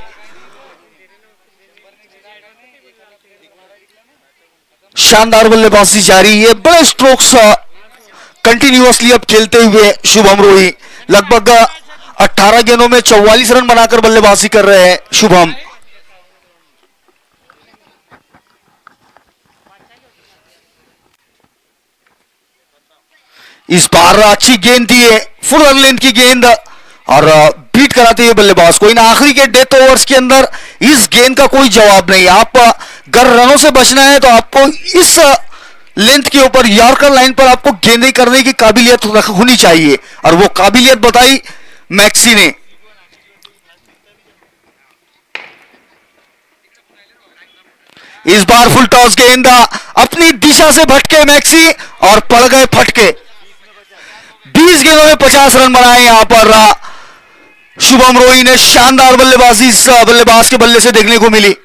शानदार बल्लेबाजी जारी है, बड़े स्ट्रोक्स कंटिन्यूअसली अब खेलते हुए शुभम रोही। लगभग 18 गेंदों में 44 रन बनाकर बल्लेबाजी कर रहे हैं शुभम। इस बार अच्छी गेंद दी है, फुल रन लेंथ की गेंद और बीट कराते हुए बल्लेबाज को। इन आखिरी के डेथ ओवर्स के अंदर इस गेंद का कोई जवाब नहीं। आप अगर रनों से बचना है तो आपको इस लेंथ के ऊपर यॉर्कर लाइन पर आपको गेंदें करने की काबिलियत होनी चाहिए, और वो काबिलियत बताई मैक्सी ने। इस बार फुल टॉस गेंद, अपनी दिशा से भटके मैक्सी और पड़ गए फटके। 20 गेंदों में 50 रन बनाए यहां पर शुभम रोही ने। शानदार बल्लेबाजी इस बल्लेबाज के बल्ले से देखने को मिली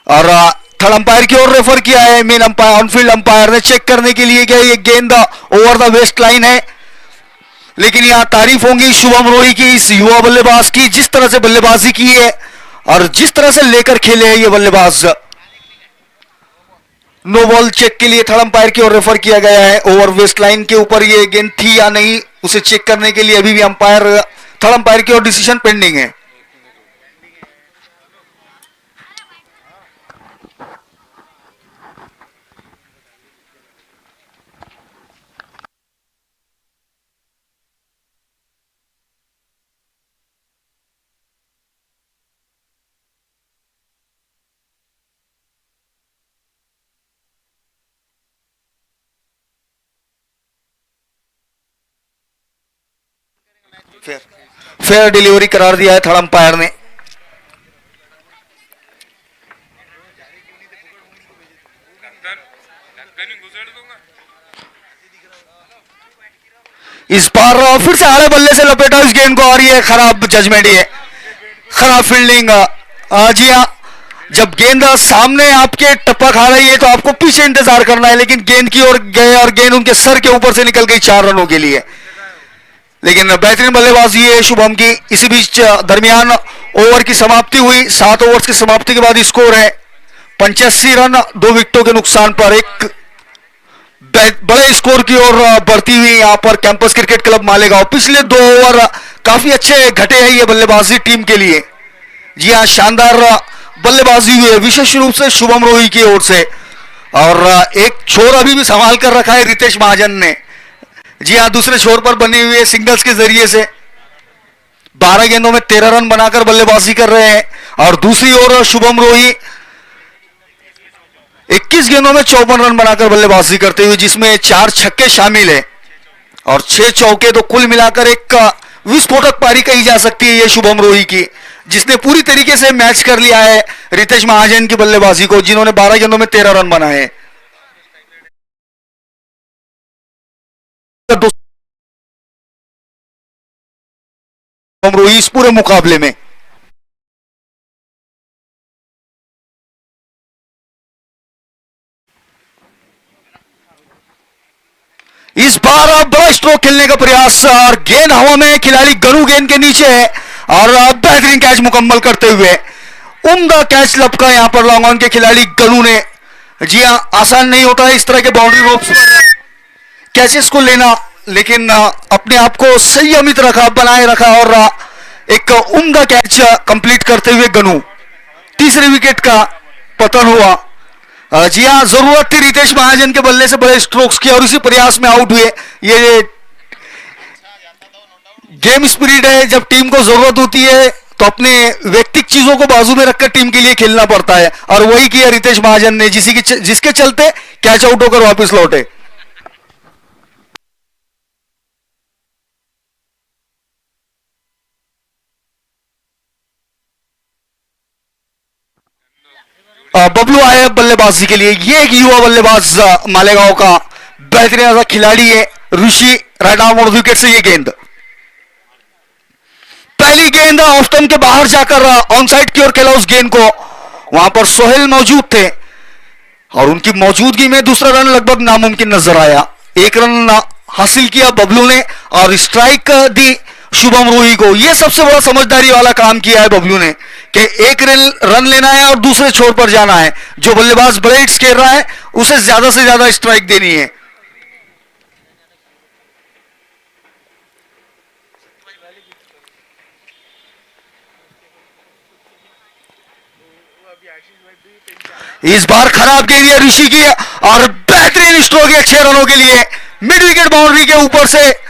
और थर्ड अंपायर की ओर रेफर किया है। मेन अंपायर, ऑनफील्ड अंपायर ने चेक करने के लिए कि ये गेंद ओवर द वेस्ट लाइन है, लेकिन यहां तारीफ होंगी शुभम रोही की, इस युवा बल्लेबाज की, जिस तरह से बल्लेबाजी की है और जिस तरह से लेकर खेले हैं ये बल्लेबाज। नो बॉल चेक के लिए थर्ड अंपायर की ओर रेफर किया गया है। ओवर वेस्ट लाइन के ऊपर ये गेंद थी या नहीं उसे चेक करने के लिए अभी भी थर्ड अंपायर की ओर डिसीजन पेंडिंग है। फेयर फेयर डिलीवरी करार दिया है थर्ड अंपायर ने। इस बार फिर से आड़े बल्ले से लपेटा इस गेंद को और ये खराब जजमेंट, ये खराब फील्डिंग। जी हाँ, जब गेंद सामने आपके टप्पा खा रही है तो आपको पीछे इंतजार करना है, लेकिन गेंद की ओर गए और गेंद उनके सर के ऊपर से निकल गई 4 रनों के लिए। लेकिन बेहतरीन बल्लेबाजी है शुभम की। इसी बीच दरमियान ओवर की समाप्ति हुई। 7 ओवर्स की समाप्ति के बाद स्कोर है 85 रन 2 विकेटों के नुकसान पर। एक बड़े स्कोर की ओर बढ़ती हुई यहां पर कैंपस क्रिकेट क्लब मालेगांव। पिछले 2 ओवर काफी अच्छे घटे हैं ये बल्लेबाजी टीम के लिए। जी हाँ, शानदार बल्लेबाजी हुई है विशेष रूप से शुभम रोही की ओर से। और एक छोर अभी भी संभाल कर रखा है रितेश महाजन ने। जी हाँ, दूसरे छोर पर बनी हुई है सिंगल्स के जरिए से 12 गेंदों में 13 रन बनाकर बल्लेबाजी कर रहे हैं। और दूसरी ओर शुभम रोही 21 गेंदों में 54 रन बनाकर बल्लेबाजी करते हुए, जिसमें 4 छक्के शामिल है और 6 चौके। तो कुल मिलाकर एक विस्फोटक पारी कही जा सकती है ये शुभम रोही की, जिसने पूरी तरीके से मैच कर लिया है रितेश महाजन की बल्लेबाजी को, जिन्होंने 12 गेंदों में 13 रन बनाए। शुभम रोही इस पूरे मुकाबले में इस बार बड़ा स्ट्रोक खेलने का प्रयास और गेंद हवा में, खिलाड़ी गनु गेंद के नीचे है और बेहतरीन कैच मुकम्मल करते हुए उम्दा कैच लपका यहां पर लॉन्ग ऑन के खिलाड़ी गनु ने। जी हां, आसान नहीं होता है इस तरह के बाउंड्री रोप्स पर कैचेस को लेना, लेकिन अपने आप को संयमित रखा, बनाए रखा और एक उम्दा कैच कंप्लीट करते हुए गनु। तीसरे विकेट का पतन हुआ। जी हाँ, जरूरत थी रितेश महाजन के बल्ले से बड़े स्ट्रोक्स की और इसी प्रयास में आउट हुए। ये गेम स्पिरिट है, जब टीम को जरूरत होती है तो अपने व्यक्तिगत चीजों को बाजू में रखकर टीम के लिए खेलना पड़ता है, और वही किया रितेश महाजन ने, जिसके चलते कैच आउट होकर वापस लौटे। बबलू आए बल्लेबाजी के लिए। ये एक युवा बल्लेबाज मालेगांव का बेहतरीन खिलाड़ी है ऋषि। राइट आर्म और विकेट से ये गेंद, पहली गेंद ऑफ स्टंप के बाहर जाकर ऑन साइड की ओर खेला उस गेंद को। वहां पर सोहेल मौजूद थे और उनकी मौजूदगी में दूसरा रन लगभग नामुमकिन नजर आया। 1 रन हासिल किया बबलू ने और स्ट्राइक दी शुभम रोही को। यह सबसे बड़ा समझदारी वाला काम किया है बबलू ने कि 1 रन लेना है और दूसरे छोर पर जाना है। जो बल्लेबाज बड़े हिट्स खेल रहा है उसे ज्यादा से ज्यादा स्ट्राइक देनी है। इस बार खराब गेंद है ऋषि की और बेहतरीन स्ट्रोक है 6 रनों के लिए। मिड विकेट बाउंड्री के ऊपर से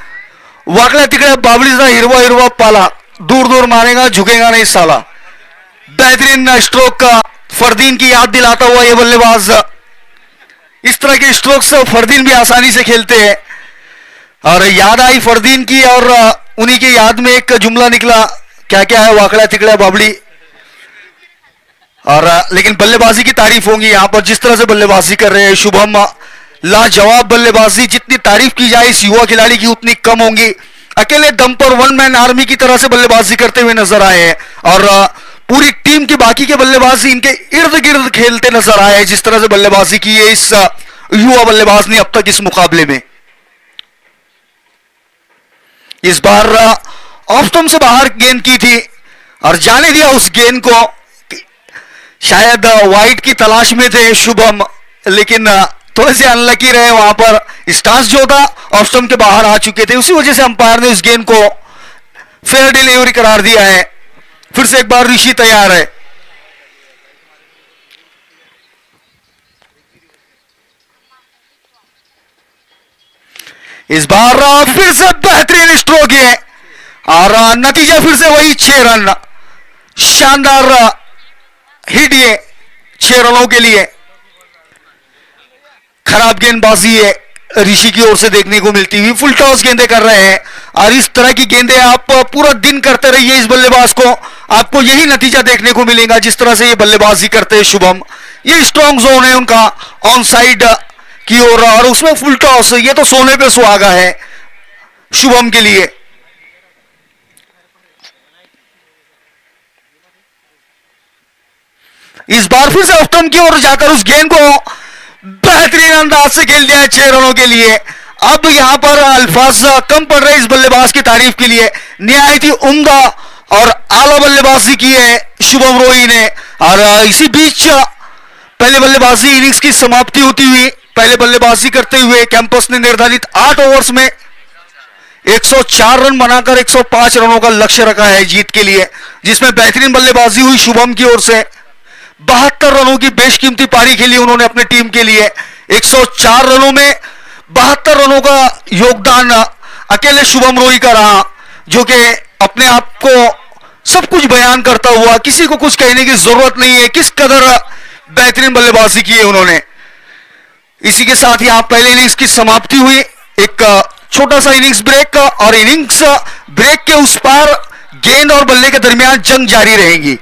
वाकड़ा तिकड़ा बाबलीचा हिरवा हिरवा पाला, दूर दूर मारेगा झुकेगा नहीं साला। बेहतरीन स्ट्रोक का फरदीन की याद दिलाता हुआ यह बल्लेबाज। इस तरह के स्ट्रोक से फरदीन भी आसानी से खेलते हैं और याद आई फरदीन की और उन्हीं की याद में एक जुमला निकला, क्या क्या है वाकड़ा तिकड़ा बाबली। और लेकिन बल्लेबाजी की तारीफ होगी यहां पर, जिस तरह से बल्लेबाजी कर रहे हैं शुभम, लाजवाब बल्लेबाजी। जितनी तारीफ की जाए इस युवा खिलाड़ी की उतनी कम होंगी। अकेले दम पर 1 मैन आर्मी की तरह से बल्लेबाजी करते हुए नजर आए हैं और पूरी टीम की बाकी के बल्लेबाजी इनके इर्द गिर्द खेलते नजर आए हैं। जिस तरह से बल्लेबाजी की है इस युवा बल्लेबाज ने अब तक इस मुकाबले में। इस बार ऑफ स्टंप से बाहर गेंद की थी और जाने दिया उस गेंद को। शायद वाइट की तलाश में थे शुभम, लेकिन थोड़े से अनलकी रहे वहां पर। स्टांस जो था ऑफ स्टंप के बाहर आ चुके थे, उसी वजह से अंपायर ने इस गेंद को फेयर डिलीवरी करार दिया है। फिर से एक बार ऋषि तैयार है। इस बार फिर से बेहतरीन स्ट्रोक है और नतीजा फिर से वही 6 रन। शानदार हिट ये 6 रनों के लिए। खराब गेंदबाजी है ऋषि की ओर से देखने को मिलती हुई। फुल टॉस गेंदें कर रहे हैं और इस तरह की गेंदें आप पूरा दिन करते रहिए इस बल्लेबाज को, आपको यही नतीजा देखने को मिलेगा जिस तरह से ये बल्लेबाजी करते हैं शुभम। ये स्ट्रॉन्ग जोन है उनका ऑन साइड की ओर और उसमें फुल टॉस, ये तो सोने पे सुहागा है शुभम के लिए। इस बार फिर से ऑफ स्टंप की ओर जाकर उस गेंद को बेहतरीन अंदाज से खेल दिया है 6 रनों के लिए। अब यहां पर अल्फाज कम पड़ रहे इस बल्लेबाज की तारीफ के लिए। निहायत ही उम्दा और आला बल्लेबाजी की है शुभम रोही ने। और इसी बीच पहले बल्लेबाजी इनिंग्स की समाप्ति होती हुई, पहले बल्लेबाजी करते हुए कैंपस ने निर्धारित 8 ओवर्स में 104 रन बनाकर 105 रनों का लक्ष्य रखा है जीत के लिए, जिसमें बेहतरीन बल्लेबाजी हुई शुभम की ओर से। 72 रनों की बेशकीमती पारी खेली उन्होंने अपनी टीम के लिए। 104 रनों में 72 रनों का योगदान अकेले शुभम रोही का रहा, जो कि अपने आप को सब कुछ बयान करता हुआ, किसी को कुछ कहने की जरूरत नहीं है किस कदर बेहतरीन बल्लेबाजी की है उन्होंने। इसी के साथ ही आप पहले इनिंग्स की समाप्ति हुई। एक छोटा सा इनिंग्स ब्रेक और इनिंग्स ब्रेक के उस पार गेंद और बल्ले के दरमियान जंग जारी रहेगी।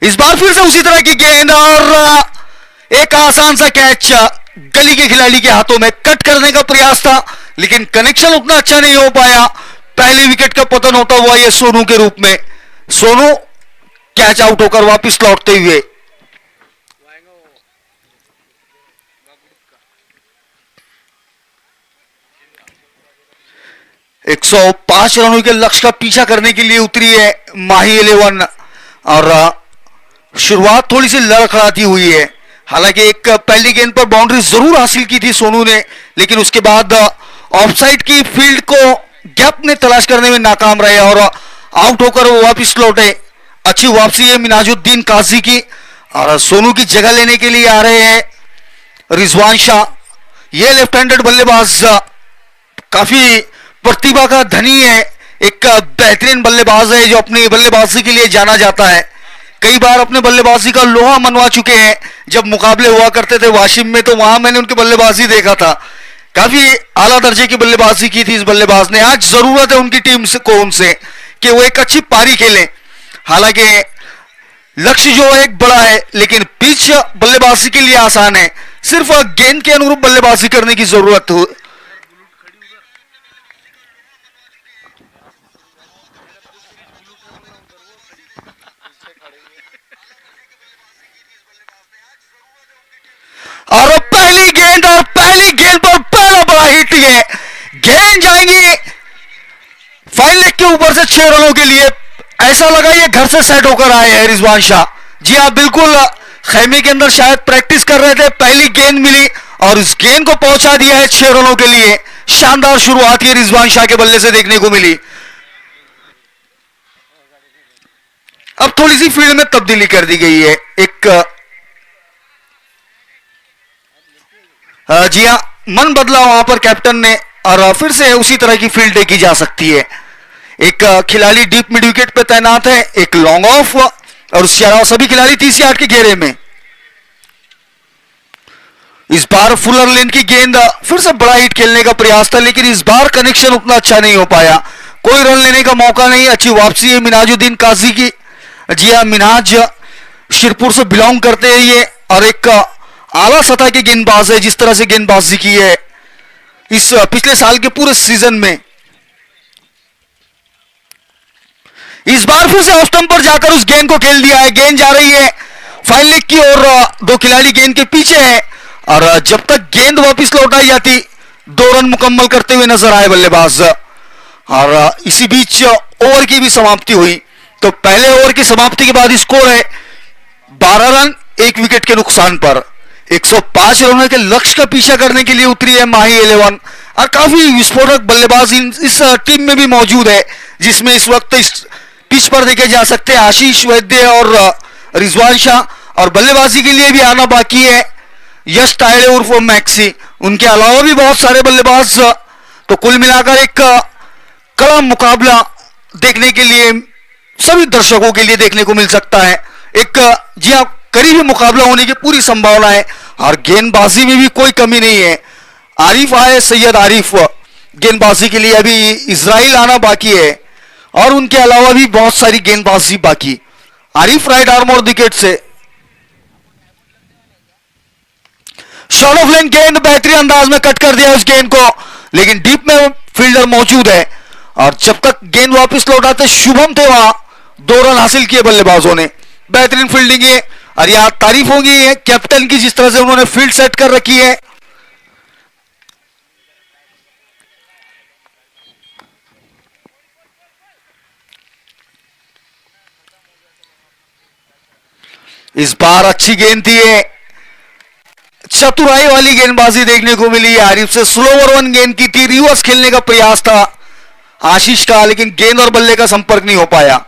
इस बार फिर से उसी तरह की गेंद और एक आसान सा कैच गली के खिलाड़ी के हाथों में, कट करने का प्रयास था लेकिन कनेक्शन उतना अच्छा नहीं हो पाया। पहले विकेट का पतन होता हुआ ये सोनू के रूप में, सोनू कैच आउट होकर वापस लौटते हुए। एक 105 रनों के लक्ष्य का पीछा करने के लिए उतरी है माही 11 और शुरुआत थोड़ी सी लड़खड़ाती हुई है। हालांकि एक पहली गेंद पर बाउंड्री जरूर हासिल की थी सोनू ने, लेकिन उसके बाद ऑफसाइड की फील्ड को गैप में तलाश करने में नाकाम रहे और आउट होकर वो वापस लौटे। अच्छी वापसी है मिनाजुद्दीन काजी की और सोनू की जगह लेने के लिए आ रहे हैं रिजवान शाह। ये लेफ्ट हैंडेड बल्लेबाज काफी प्रतिभा का धनी है, एक बेहतरीन बल्लेबाज है जो अपनी बल्लेबाजी के लिए जाना जाता है। कई बार अपने बल्लेबाजी का लोहा मनवा चुके हैं। जब मुकाबले हुआ करते थे वाशिम में तो वहां मैंने उनकी बल्लेबाजी देखा था, काफी आला दर्जे की बल्लेबाजी की थी इस बल्लेबाज ने। आज जरूरत है उनकी टीम को उनसे कि वो एक अच्छी पारी खेलें। हालांकि लक्ष्य जो है एक बड़ा है लेकिन पिच बल्लेबाजी के लिए आसान है, सिर्फ गेंद के अनुरूप बल्लेबाजी करने की जरूरत हो। और पहली गेंद पर पहला बड़ा हिट है, गेंद जाएंगी फाइन लेग के ऊपर से 6 रनों के लिए। ऐसा लगा ये घर से सेट होकर आए हैं रिजवान शाह। जी हाँ बिल्कुल, खेमे के अंदर शायद प्रैक्टिस कर रहे थे, पहली गेंद मिली और इस गेंद को पहुंचा दिया है 6 रनों के लिए। शानदार शुरुआत ये रिजवान शाह के बल्ले से देखने को मिली। अब थोड़ी सी फील्ड में तब्दीली कर दी गई है, एक जी हाँ मन बदला वहां पर कैप्टन ने और फिर से उसी तरह की फील्ड देखी जा सकती है। एक खिलाड़ी डीप मिड विकेट पे तैनात है, एक लॉन्ग ऑफ और उसके अलावा सभी खिलाड़ी 30 यार्ड के घेरे में। इस बार फुलर लेन की गेंद फिर से बड़ा हिट खेलने का प्रयास था लेकिन इस बार कनेक्शन उतना अच्छा नहीं हो पाया, कोई रन लेने का मौका नहीं। अच्छी वापसी है मिनाजुद्दीन काजी की। जी हाँ मिनाज शिरपुर से बिलोंग करते हैं ये और एक आला सतह के गेंदबाज है। जिस तरह से गेंदबाजी की है इस पिछले साल के पूरे सीजन में, इस बार फिर से ऑफ स्टंप पर जाकर उस गेंद को खेल दिया है। गेंद जा रही है फाइन लेग की और दो खिलाड़ी गेंद के पीछे है और जब तक गेंद वापस लौटाई जाती 2 रन मुकम्मल करते हुए नजर आए बल्लेबाज। और इसी बीच ओवर की भी समाप्ति हुई, तो पहले ओवर की समाप्ति के बाद स्कोर है 12 रन 1 विकेट के नुकसान पर। 105 रनों के लक्ष्य का पीछा करने के लिए उतरी है माही 11 और काफी विस्फोटक बल्लेबाज इस टीम में भी मौजूद है, जिसमें इस वक्त इस पिच पर देखे जा सकते हैं आशीष वैद्य और रिजवान शाह और बल्लेबाजी के लिए भी आना बाकी है यश तायड़े उर्फ मैक्सी। उनके अलावा भी बहुत सारे बल्लेबाज, तो कुल मिलाकर एक कड़ा मुकाबला देखने के लिए सभी दर्शकों के लिए देखने को मिल सकता है। एक जी हाँ करीबी मुकाबला होने की पूरी संभावना है और गेंदबाजी में भी कोई कमी नहीं है। आरिफ आए सैयद आरिफ गेंदबाजी के लिए, अभी इजराइल आना बाकी है और उनके अलावा भी बहुत सारी गेंदबाजी बाकी। आरिफ राइट आर्म और विकेट से शॉर्ट ऑफ लेन गेंद बेहतरीन अंदाज में कट कर दिया उस गेंद को, लेकिन डीप में फील्डर मौजूद है और जब तक गेंद वापस लौटाते शुभम थे वहां 2 रन हासिल किए बल्लेबाजों ने। बेहतरीन फील्डिंग है और यहां तारीफ होगी है कैप्टन की, जिस तरह से उन्होंने फील्ड सेट कर रखी है। इस बार अच्छी गेंद थी, चतुराई वाली गेंदबाजी देखने को मिली। आरिफ से स्लोवर वन गेंद की थी, रिवर्स खेलने का प्रयास था आशीष का, लेकिन गेंद और बल्ले का संपर्क नहीं हो पाया।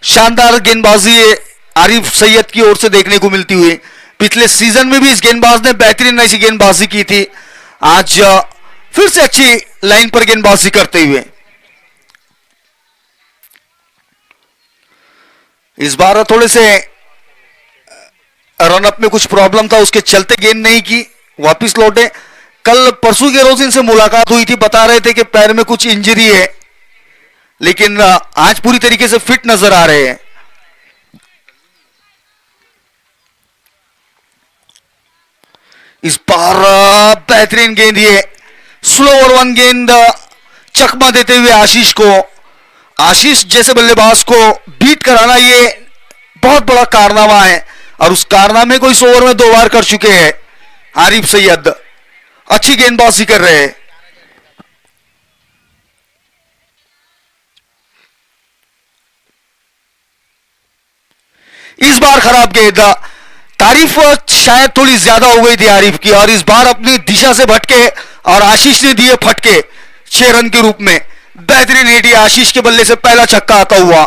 शानदार गेंदबाजी आरिफ सैयद की ओर से देखने को मिलती हुई। पिछले सीजन में भी इस गेंदबाज ने बेहतरीन ऐसी गेंदबाजी की थी, आज फिर से अच्छी लाइन पर गेंदबाजी करते हुए। इस बार थोड़े से रनअप में कुछ प्रॉब्लम था, उसके चलते गेंद नहीं की, वापिस लौटे। कल परसों के रोज इनसे मुलाकात हुई थी, बता रहे थे कि पैर में कुछ इंजरी है, लेकिन आज पूरी तरीके से फिट नजर आ रहे हैं। इस बार बेहतरीन गेंद, ये स्लो ओवर वन गेंद चकमा देते हुए आशीष को, आशीष जैसे बल्लेबाज को बीट कराना ये बहुत बड़ा कारनामा है, और उस कारनामे को इस ओवर में 2 बार कर चुके हैं आरिफ सैयद। अच्छी गेंदबाजी कर रहे हैं। इस बार खराब गेंद, तारीफ शायद थोड़ी ज्यादा हो गई थी आरिफ की, और इस बार अपनी दिशा से भटके और आशीष ने दिए फटके 6 रन के रूप में। बेहतरीन हिट, आशीष के बल्ले से पहला छक्का आता हुआ।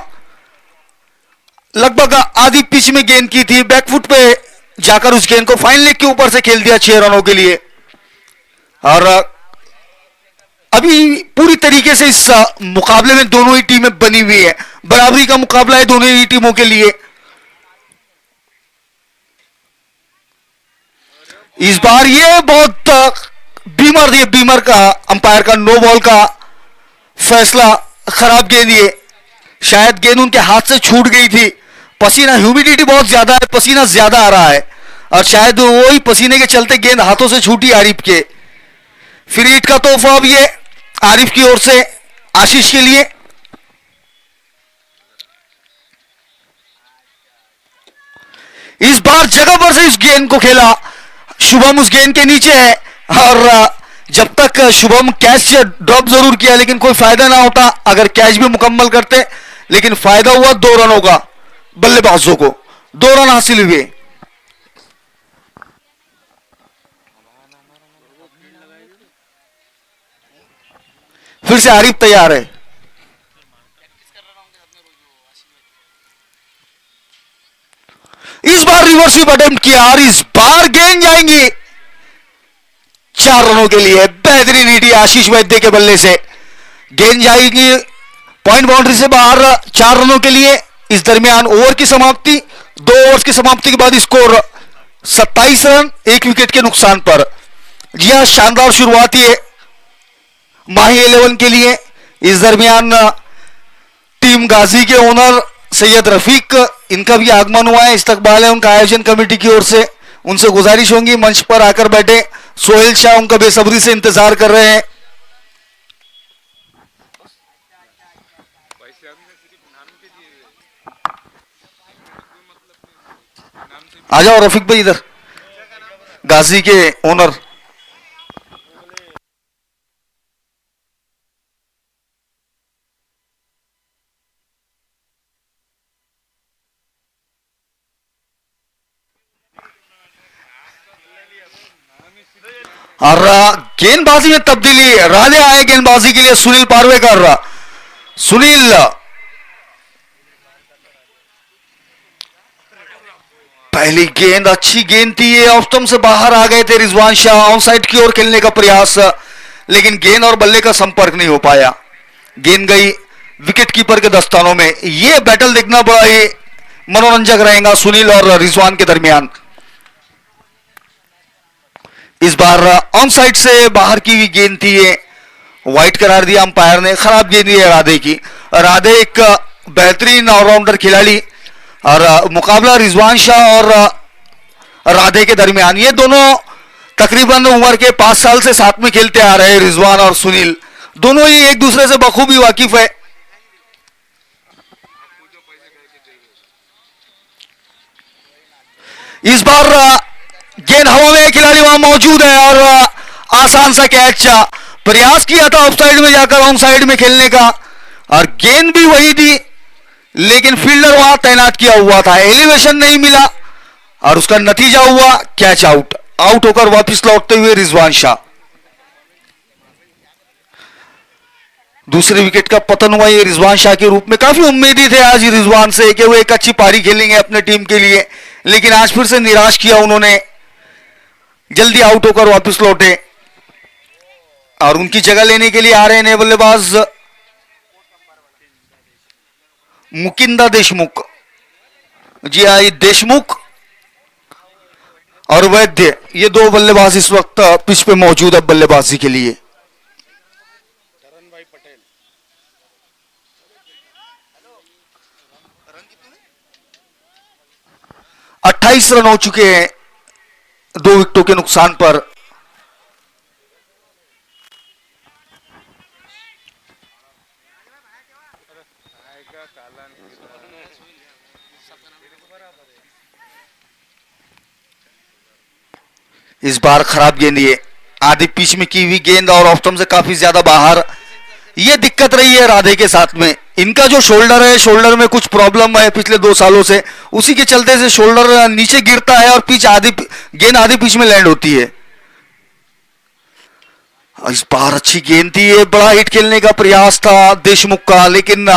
लगभग आधी पिच में गेंद की थी, बैकफुट पे जाकर उस गेंद को फाइन लेग के ऊपर से खेल दिया 6 रनों के लिए। और अभी पूरी तरीके से इस मुकाबले में दोनों ही टीमें बनी हुई है, बराबरी का मुकाबला है दोनों ही टीमों के लिए। इस बार ये बहुत बीमर का अंपायर का नो बॉल का फैसला, खराब गेंद, ये शायद गेंद उनके हाथ से छूट गई थी। पसीना, ह्यूमिडिटी बहुत ज्यादा है, पसीना ज्यादा आ रहा है, और शायद वही पसीने के चलते गेंद हाथों से छूटी आरिफ के। फिर ईट का तोहफा अब ये आरिफ की ओर से आशीष के लिए। इस बार जगह पर से इस गेंद को खेला, शुभम उस गेंद के नीचे है, और जब तक शुभम कैच ड्रॉप जरूर किया, लेकिन कोई फायदा ना होता अगर कैच भी मुकम्मल करते, लेकिन फायदा हुआ 2 रनों का बल्लेबाजों को, 2 रन हासिल हुए। फिर से आरिफ तैयार है। इस बार रिवर्सिव अटेम्प्ट किया, और इस बार गेंद जाएंगी 4 रनों के लिए। बेहतरीन हिट आशीष वैद्य के बल्ले से, गेंद जाएगी पॉइंट बाउंड्री से बाहर 4 रनों के लिए। इस दरमियान ओवर की समाप्ति, 2 ओवर्स की समाप्ति के बाद स्कोर 27 रन 1 विकेट के नुकसान पर। जी हां, शानदार शुरुआत है माही 11 के लिए। इस दरमियान टीम गाजी के ओनर सैयद रफीक, इनका भी आगमन हुआ है, इस्तकबाल है उनका आयोजन कमेटी की ओर से। उनसे गुजारिश होंगी मंच पर आकर बैठे। सोहेल शाह उनका बेसब्री से इंतजार कर रहे हैं। आ जाओ रफीक भाई इधर, गाजी के ओनर। और गेंदबाजी में तब्दीली, राधे आए गेंदबाजी के लिए सुनील पारवेकर। सुनील पहली गेंद अच्छी गेंद थी, ये ऑफ स्टंप से बाहर आ गए थे रिजवान शाह, ऑन साइड की ओर खेलने का प्रयास, लेकिन गेंद और बल्ले का संपर्क नहीं हो पाया। गेंद गई विकेट कीपर के दस्तानों में। ये बैटल देखना बड़ा ही मनोरंजक रहेगा सुनील और रिजवान के दरमियान। इस बार ऑन साइड से बाहर की हुई गेंद थी, ये वाइट करार दिया अंपायर ने। खराब गेंद है राधे की। राधे एक बेहतरीन ऑलराउंडर खिलाड़ी, और मुकाबला रिजवान शाह और राधे के दरमियान। ये दोनों तकरीबन उम्र के 5 साल से साथ में खेलते आ रहे हैं। रिजवान और सुनील दोनों ही एक दूसरे से बखूबी वाकिफ है। इस बार गेंद हवा में, खिलाड़ी वहां मौजूद है, और आसान सा कैच। प्रयास किया था ऑफ साइड में जाकर ऑन साइड में खेलने का, और गेंद भी वही थी, लेकिन फील्डर वहां तैनात किया हुआ था, एलिवेशन नहीं मिला, और उसका नतीजा हुआ कैच आउट। आउट होकर वापस लौटते हुए रिजवान शाह। दूसरे विकेट का पतन हुआ ये रिजवान शाह के रूप में। काफी उम्मीदी थे आज रिजवान से कि वो एक अच्छी पारी खेलेंगे अपने टीम के लिए, लेकिन आज फिर से निराश किया उन्होंने। जल्दी आउट होकर वापस लौटे, और उनकी जगह लेने के लिए आ रहे नए बल्लेबाज मुकिंदा देशमुख। जी हाँ, देशमुख और वैद्य, ये 2 बल्लेबाज इस वक्त पिच पे मौजूद है बल्लेबाजी के लिए। 28 रन हो चुके हैं 2 विकेटों के नुकसान पर। इस बार खराब गेंद, ये आधी पिच में की हुई गेंद और ऑफ स्टंप से काफी ज्यादा बाहर। ये दिक्कत रही है राधे के साथ में, इनका जो शोल्डर है, शोल्डर में कुछ प्रॉब्लम है पिछले 2 सालों से, उसी के चलते से शोल्डर नीचे गिरता है और पिच गेंद आधी पिच में लैंड होती है। इस बार अच्छी गेंद थी, ये बड़ा हिट खेलने का प्रयास था देशमुख का, लेकिन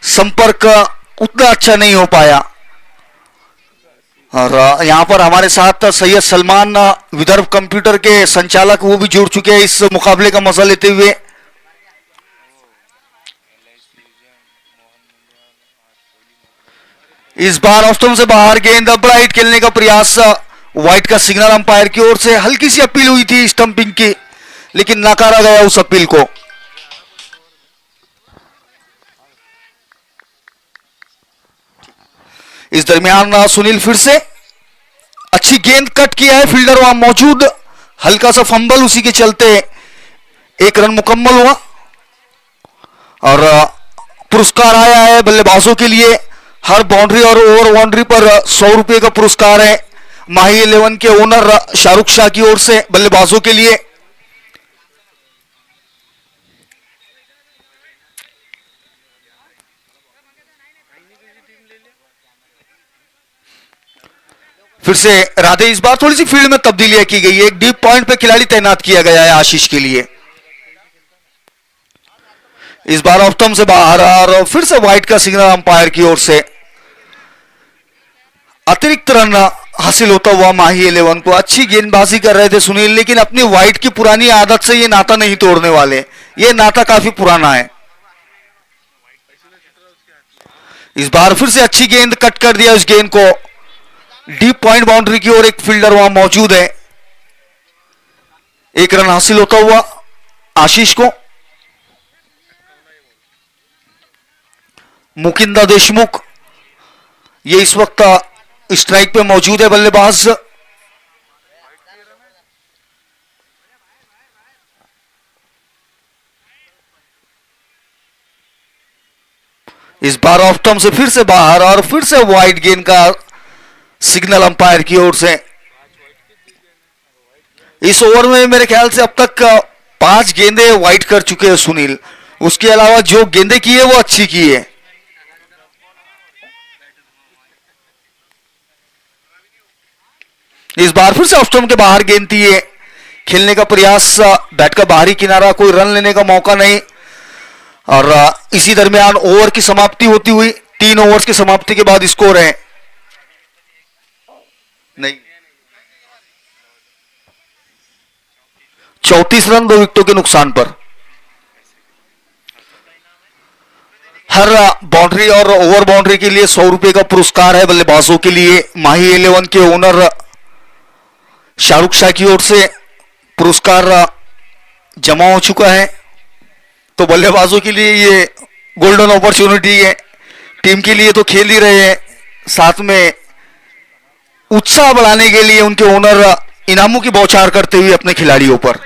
संपर्क उतना अच्छा नहीं हो पाया। और यहां पर हमारे साथ सैयद सलमान, विदर्भ कंप्यूटर के संचालक, वो भी जुड़ चुके हैं इस मुकाबले का मजा लेते हुए। इस बार ऑफ स्टंप से बाहर गेंद, बड़ा हिट खेलने का प्रयास, व्हाइट का सिग्नल अंपायर की ओर से। हल्की सी अपील हुई थी स्टंपिंग की, लेकिन नकारा गया उस अपील को। इस दरमियान सुनील फिर से अच्छी गेंद कट किया है, फील्डर वहां मौजूद, हल्का सा फंबल, उसी के चलते 1 रन मुकम्मल हुआ। और पुरस्कार आया है बल्लेबाजों के लिए, हर बाउंड्री और ओवर बाउंड्री पर 100 रुपए का पुरस्कार है माही 11 के ओनर शाहरुख शाह की ओर से बल्लेबाजों के लिए। फिर से राधे, इस बार थोड़ी सी फील्ड में तब्दीलियां की गई है, एक डीप पॉइंट पे खिलाड़ी तैनात किया गया है आशीष के लिए। इस बार ऑफ स्टंप से बाहर और फिर से व्हाइट का सिग्नल अंपायर की ओर से। अतिरिक्त रन हासिल होता हुआ माही 11 को। अच्छी गेंदबाजी कर रहे थे सुनील, लेकिन अपनी व्हाइट की पुरानी आदत से ये नाता नहीं तोड़ने वाले, ये नाता काफी पुराना है। इस बार फिर से अच्छी गेंद कट कर दिया उस गेंद को, डीप पॉइंट बाउंड्री की ओर, एक फील्डर वहां मौजूद है। 1 रन हासिल होता हुआ आशीष को। मुकिंदा देशमुख, ये इस वक्त स्ट्राइक पे मौजूद है बल्लेबाज। इस बार ऑफ स्टंप से फिर से बाहर और फिर से वाइड गेंद का सिग्नल अंपायर की ओर से। इस ओवर में मेरे ख्याल से अब तक 5 गेंदें वाइड कर चुके हैं सुनील, उसके अलावा जो गेंदें की है वो अच्छी की है। इस बार फिर से ऑफ स्टंप के बाहर गेंद थी, है खेलने का प्रयास, बैट का बाहरी किनारा, कोई रन लेने का मौका नहीं। और इसी दरमियान ओवर की समाप्ति होती हुई, 3 ओवर्स की समाप्ति के बाद स्कोर है नहीं 34 रन 2 विकेटों के नुकसान पर। हर बाउंड्री और ओवर बाउंड्री के लिए 100 रुपए का पुरस्कार है बल्लेबाजों के लिए। माही 11 के ओनर शाहरुख शाह की ओर से पुरस्कार जमा हो चुका है, तो बल्लेबाजों के लिए ये गोल्डन अपॉर्चुनिटी है। टीम के लिए तो खेल ही रहे हैं, साथ में उत्साह बढ़ाने के लिए उनके ओनर इनामों की बौछार करते हुए अपने खिलाड़ियों पर।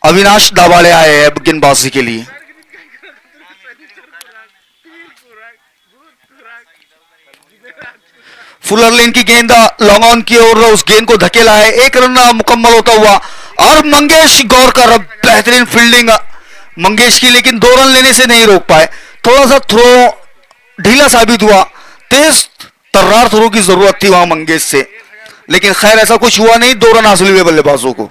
अविनाश दावाड़े आए हैं गेंदबाजी के लिए। फुलर लेन की गेंद लॉन्ग ऑन की ओर, उस गेंद को धकेला है, 1 रन मुकम्मल होता हुआ। और मंगेश गौरकर, बेहतरीन फील्डिंग मंगेश की, लेकिन 2 रन लेने से नहीं रोक पाए। थोड़ा सा थ्रो ढीला साबित हुआ, तेज तर्रार थ्रो की जरूरत थी वहां मंगेश से, लेकिन खैर ऐसा कुछ हुआ नहीं। 2 रन हासिल हुए बल्लेबाजों को।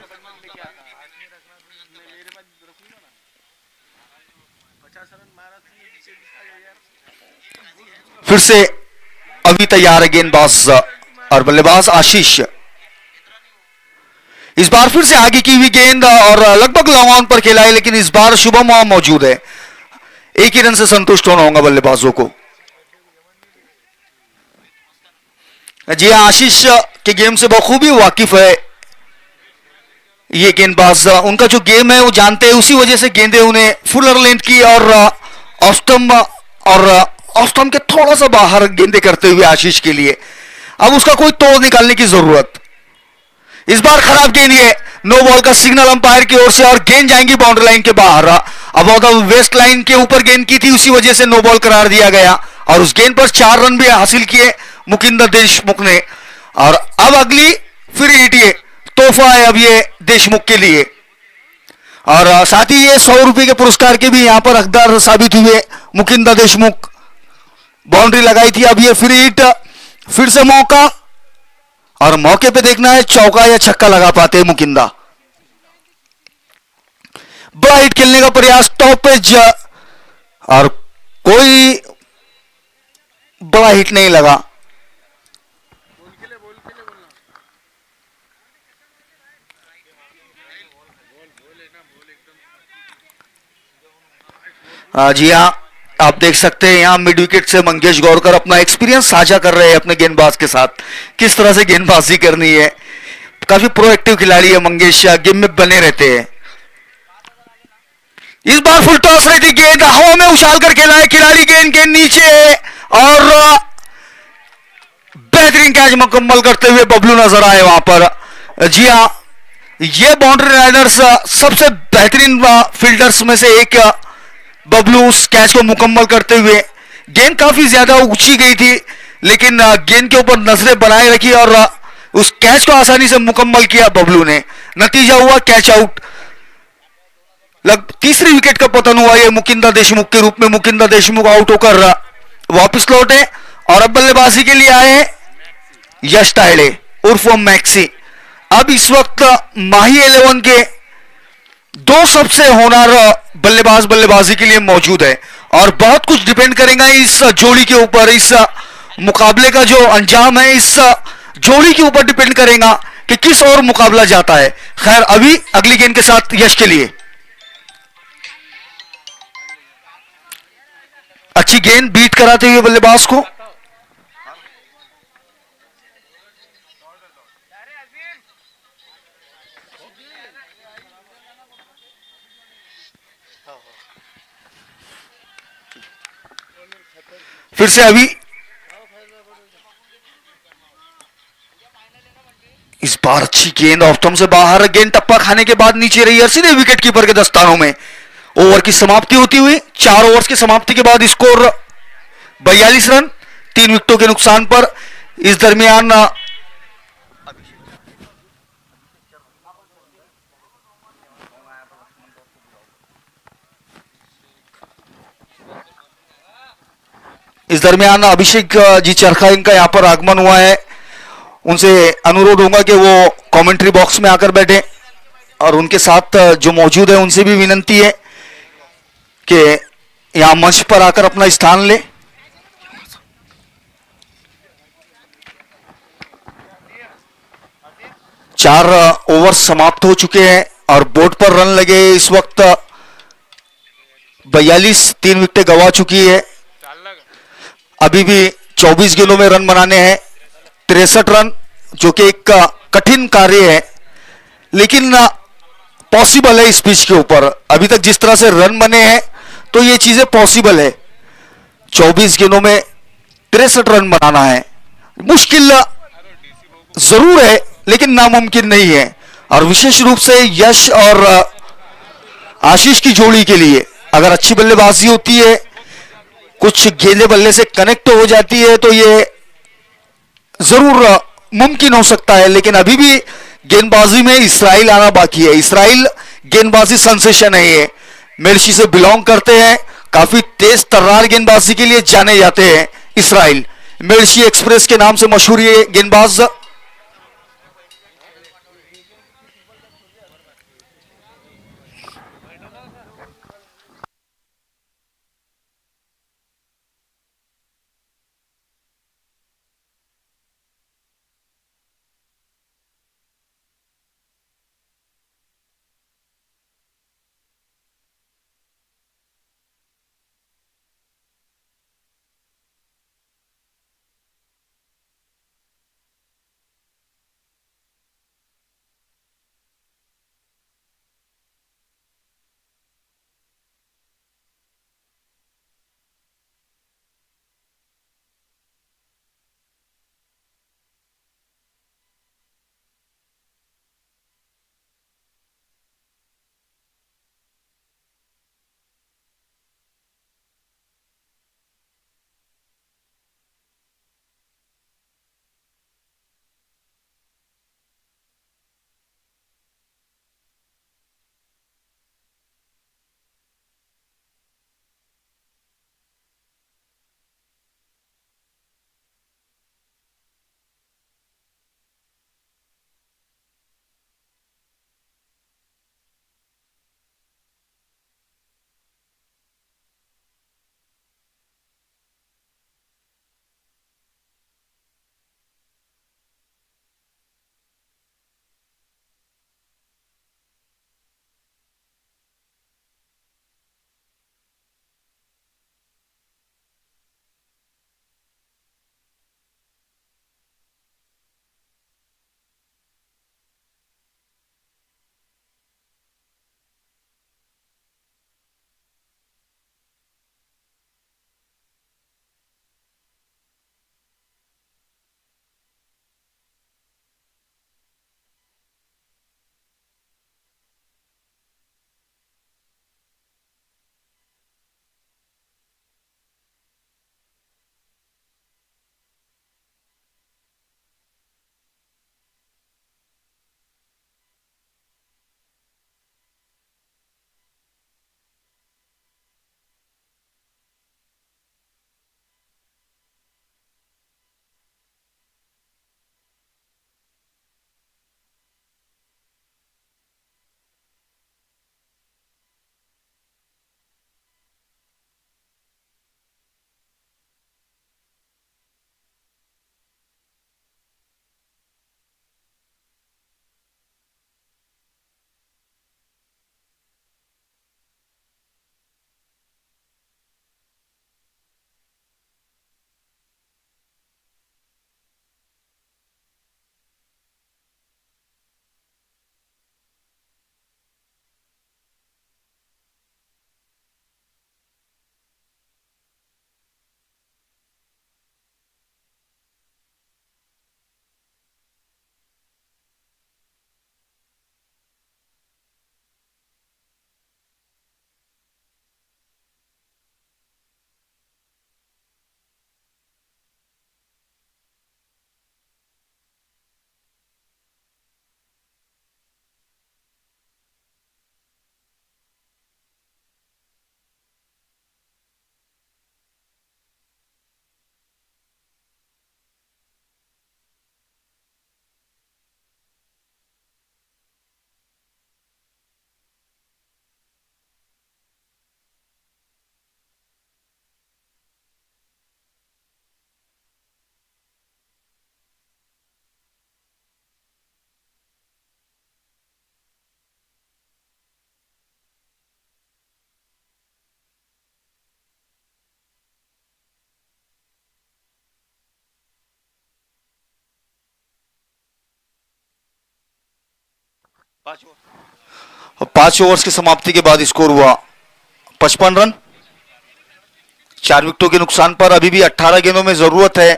फिर से अभी तैयार है गेंदबाज और बल्लेबाज आशीष। इस बार फिर से आगे की हुई गेंद और लगभग लॉन्ग ऑन पर खेला है, लेकिन इस बार शुभम वहां मौजूद है। 1 ही रन से संतुष्ट होना होगा बल्लेबाजों को। जी हाँ, आशीष के गेम से बखूबी वाकिफ है ये गेंदबाज, उनका जो गेम है वो जानते हैं, उसी वजह से गेंदें उन्हें फुलर लेंथ की और ऑफ स्टंप के थोड़ा सा बाहर गेंदें करते हुए आशीष के लिए। अब उसका कोई तोड़ निकालने की जरूरत। इस बार खराब गेंद, ये नो बॉल का सिग्नल अंपायर की ओर से और गेंद जाएंगी बाउंड्री लाइन के बाहर। अब वेस्ट लाइन के ऊपर गेंद की थी, उसी वजह से नो बॉल करार दिया गया और उस गेंद पर 4 रन भी हासिल किए मुकिंदर देशमुख ने। और अब अगली फ्री हिट, ये तोहफा है अब ये देशमुख के लिए। और साथ ही ये 100 रुपए के पुरस्कार के भी यहां पर हकदार साबित हुए मुकिंदर देशमुख। बाउंड्री लगाई थी, अब ये फ्री हिट, फिर से मौका, और मौके पे देखना है चौका या छक्का लगा पाते हैं मुकिंदा। बड़ा हिट खेलने का प्रयास, टॉप पेज, और कोई बड़ा हिट नहीं लगा। जी हाँ, आप देख सकते हैं यहां मिड विकेट से मंगेश गौरकर अपना एक्सपीरियंस साझा कर रहे हैं अपने गेंदबाज के साथ, किस तरह से गेंदबाजी करनी है। काफी प्रोएक्टिव खिलाड़ी है मंगेश, गेम में बने रहते हैं। इस बार फुल टॉस रही थी, गेंद हवा में उछाल कर खेला है खिलाड़ी, गेंद के नीचे है और बेहतरीन कैच मुकम्मल करते हुए बबलू नजर आए वहां पर। जी हाँ, ये बाउंड्री राइडर्स सबसे बेहतरीन फील्डर्स में से एक बबलू उस कैच को मुकम्मल करते हुए। गेंद काफी ज्यादा ऊंची गई थी, लेकिन गेंद के ऊपर नजरें बनाए रखी और उस कैच को आसानी से मुकम्मल किया बबलू ने। नतीजा हुआ कैच आउट। तीसरी विकेट का पतन हुआ ये मुकिंदर देशमुख के रूप में। मुकिंदर देशमुख आउट होकर वापस लौटे और अब बल्लेबाजी के लिए आए यश तायड़े उर्फ मैक्सी। अब इस वक्त माही 11 के 2 सबसे होनहार बल्लेबाजी के लिए मौजूद है और बहुत कुछ डिपेंड करेगा इस जोड़ी के ऊपर। इस मुकाबले का जो अंजाम है इस जोड़ी के ऊपर डिपेंड करेगा कि किस ओर मुकाबला जाता है। खैर, अभी अगली गेंद के साथ यश के लिए अच्छी गेंद बीट कराते हुए बल्लेबाज को। फिर से अभी इस बार अच्छी गेंद ऑफ स्टंप से बाहर, गेंद टप्पा खाने के बाद नीचे रही और सीधे विकेट कीपर के दस्तानों में। ओवर की समाप्ति होती हुई 4 ओवर्स की समाप्ति के बाद स्कोर 42 रन 3 विकेटों के नुकसान पर। इस दरमियान अभिषेक जी चरखा इनका यहां पर आगमन हुआ है। उनसे अनुरोध होगा कि वो कमेंट्री बॉक्स में आकर बैठे और उनके साथ जो मौजूद है उनसे भी विनंती है कि यहां मंच पर आकर अपना स्थान ले। चार ओवर समाप्त हो चुके हैं और बोर्ड पर रन लगे इस वक्त 42, 3 विकेटें गंवा चुकी है। अभी भी 24 गेंदों में रन बनाने हैं, 63 रन, जो कि एक कठिन कार्य है लेकिन पॉसिबल है इस पिच के ऊपर। अभी तक जिस तरह से रन बने हैं तो ये चीजें पॉसिबल है। 24 गेंदों में 63 रन बनाना है, मुश्किल जरूर है लेकिन नामुमकिन नहीं है। और विशेष रूप से यश और आशीष की जोड़ी के लिए अगर अच्छी बल्लेबाजी होती है, कुछ गेंदें बल्ले से कनेक्ट हो जाती है तो ये जरूर मुमकिन हो सकता है। लेकिन अभी भी गेंदबाजी में इसराइल आना बाकी है। इसराइल गेंदबाजी सेंसेशन है, ये मेर्शी से बिलोंग करते हैं, काफी तेज तर्रार गेंदबाजी के लिए जाने जाते हैं। इसराइल मेर्शी एक्सप्रेस के नाम से मशहूर ये गेंदबाज। और 5 ओवर्स की समाप्ति के बाद स्कोर हुआ 55 रन। 4 विकेटों के नुकसान पर अभी भी 18 गेंदों में जरूरत है,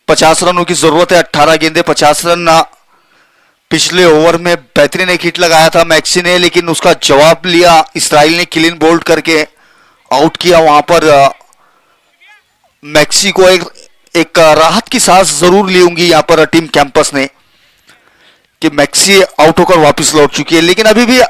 50 रनों की जरूरत है। 18 गेंदे 50 रन। पिछले ओवर में बेहतरीन एक हिट लगाया था मैक्सी ने, लेकिन उसका जवाब लिया इसराइल ने, क्लीन बोल्ड करके आउट किया। वहां पर मैक्सी को एक राहत की सांस जरूर ली होंगी यहां पर टीम कैंपस ने कि मैक्सी आउट होकर वापस लौट चुकी है। लेकिन अभी भी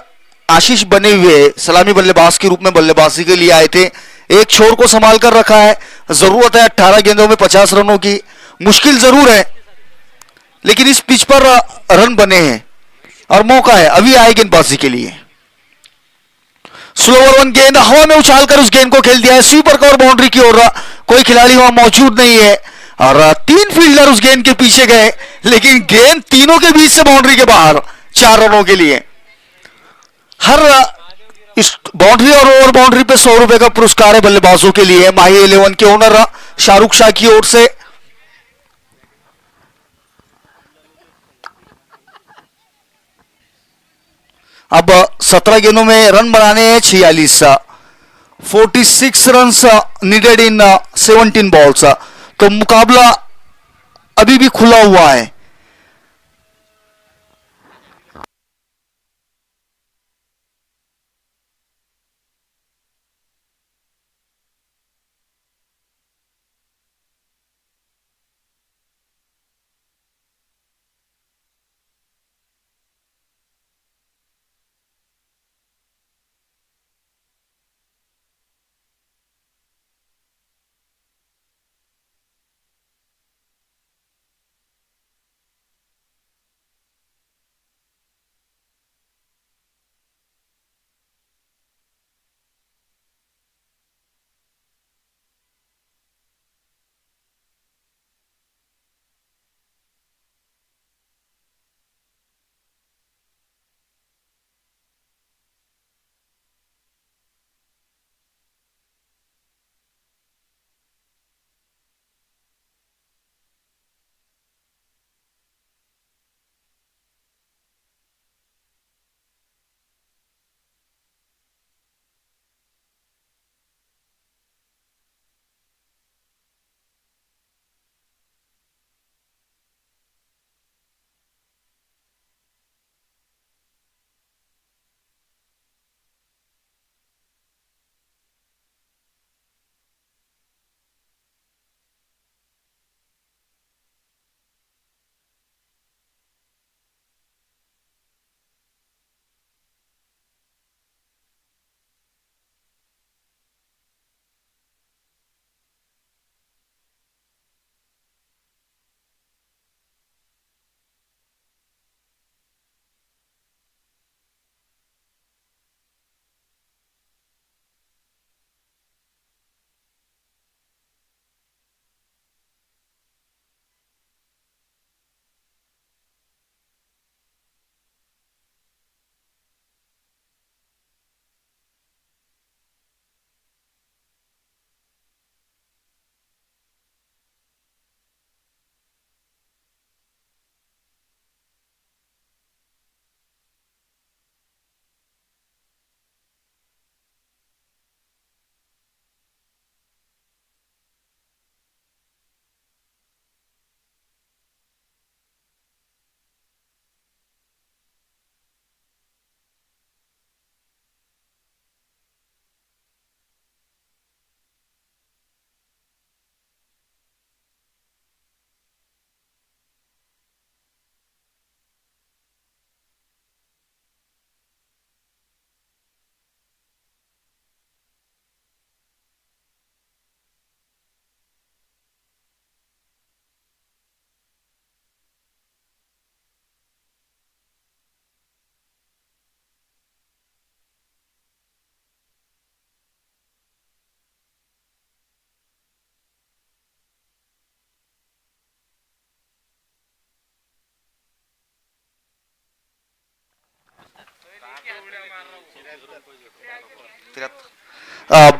आशीष बने हुए सलामी बल्लेबाज के रूप में बल्लेबाजी के लिए आए थे, एक छोर को संभाल कर रखा है। जरूरत है 18 गेंदों में 50 रनों की, मुश्किल जरूर है लेकिन इस पिच पर रन बने हैं और मौका है अभी आए गेंदबाजी के लिए। स्लोवर वन गेंद हवा में उछालकर उस गेंद को खेल दिया है स्वीपर का और बाउंड्री की ओर। कोई खिलाड़ी वहां मौजूद नहीं है और 3 फील्डर उस गेंद के पीछे गए, लेकिन गेंद तीनों के बीच से बाउंड्री के बाहर। 4 रनों के लिए हर इस बाउंड्री और ओवर बाउंड्री पे 100 रुपए का पुरस्कार है बल्लेबाजों के लिए। माही 11 के ओनर शाहरुख शाह की ओर से अब 17 गेंदों में रन बनाने हैं 46। 46 रन नीडेड इन 17 बॉल्स। तो मुकाबला अभी भी खुला हुआ है।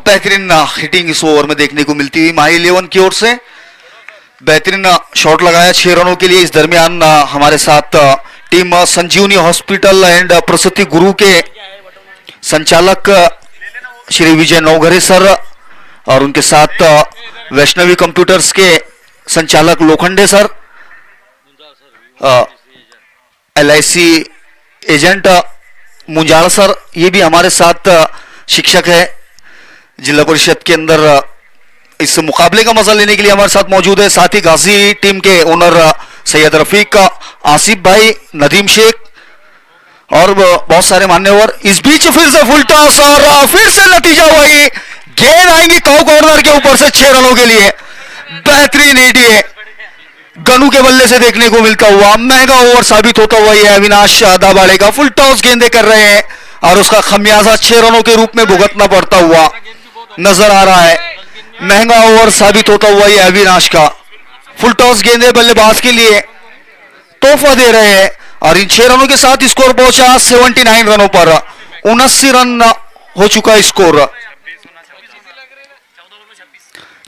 बेहतरीन हिटिंग इस ओवर में देखने को मिलती हुई माही 11 की ओर से। बेहतरीन शॉट लगाया 6 रनों के लिए। इस दरमियान हमारे साथ टीम संजीवनी हॉस्पिटल एंड प्रसूति गुरु के संचालक श्री विजय नवघरे सर और उनके साथ वैष्णवी कंप्यूटर्स के संचालक Lokhande sir, LIC agent Munjal sir, ये भी हमारे साथ शिक्षक है जिला परिषद के अंदर। इस मुकाबले का मजा लेने के लिए हमारे साथ मौजूद है। साथ ही गाजी टीम के ओनर सैयद रफीक, आसिफ भाई, नदीम शेख और बहुत सारे मान्यवर। इस बीच फिर से फुल टॉस और फिर से नतीजा वही, गेंद आएंगी काउ कॉर्नर के ऊपर से 6 रनों के लिए। बेहतरीन एडीए गनु के बल्ले से देखने को मिलता हुआ, महंगा ओवर साबित होता हुआ यह अविनाश दाबाड़े का फुल टॉस गेंदे कर रहे हैं और उसका खमियाजा 6 रनों के रूप में भुगतना पड़ता हुआ नजर आ रहा है। महंगा ओवर साबित होता हुआ यह अविनाश का फुल टॉस गेंदे बल्लेबाज के लिए तोहफा दे रहे हैं और इन 6 रनों के साथ स्कोर पहुंचा 79 रनों पर। 79 रन हो चुका स्कोर।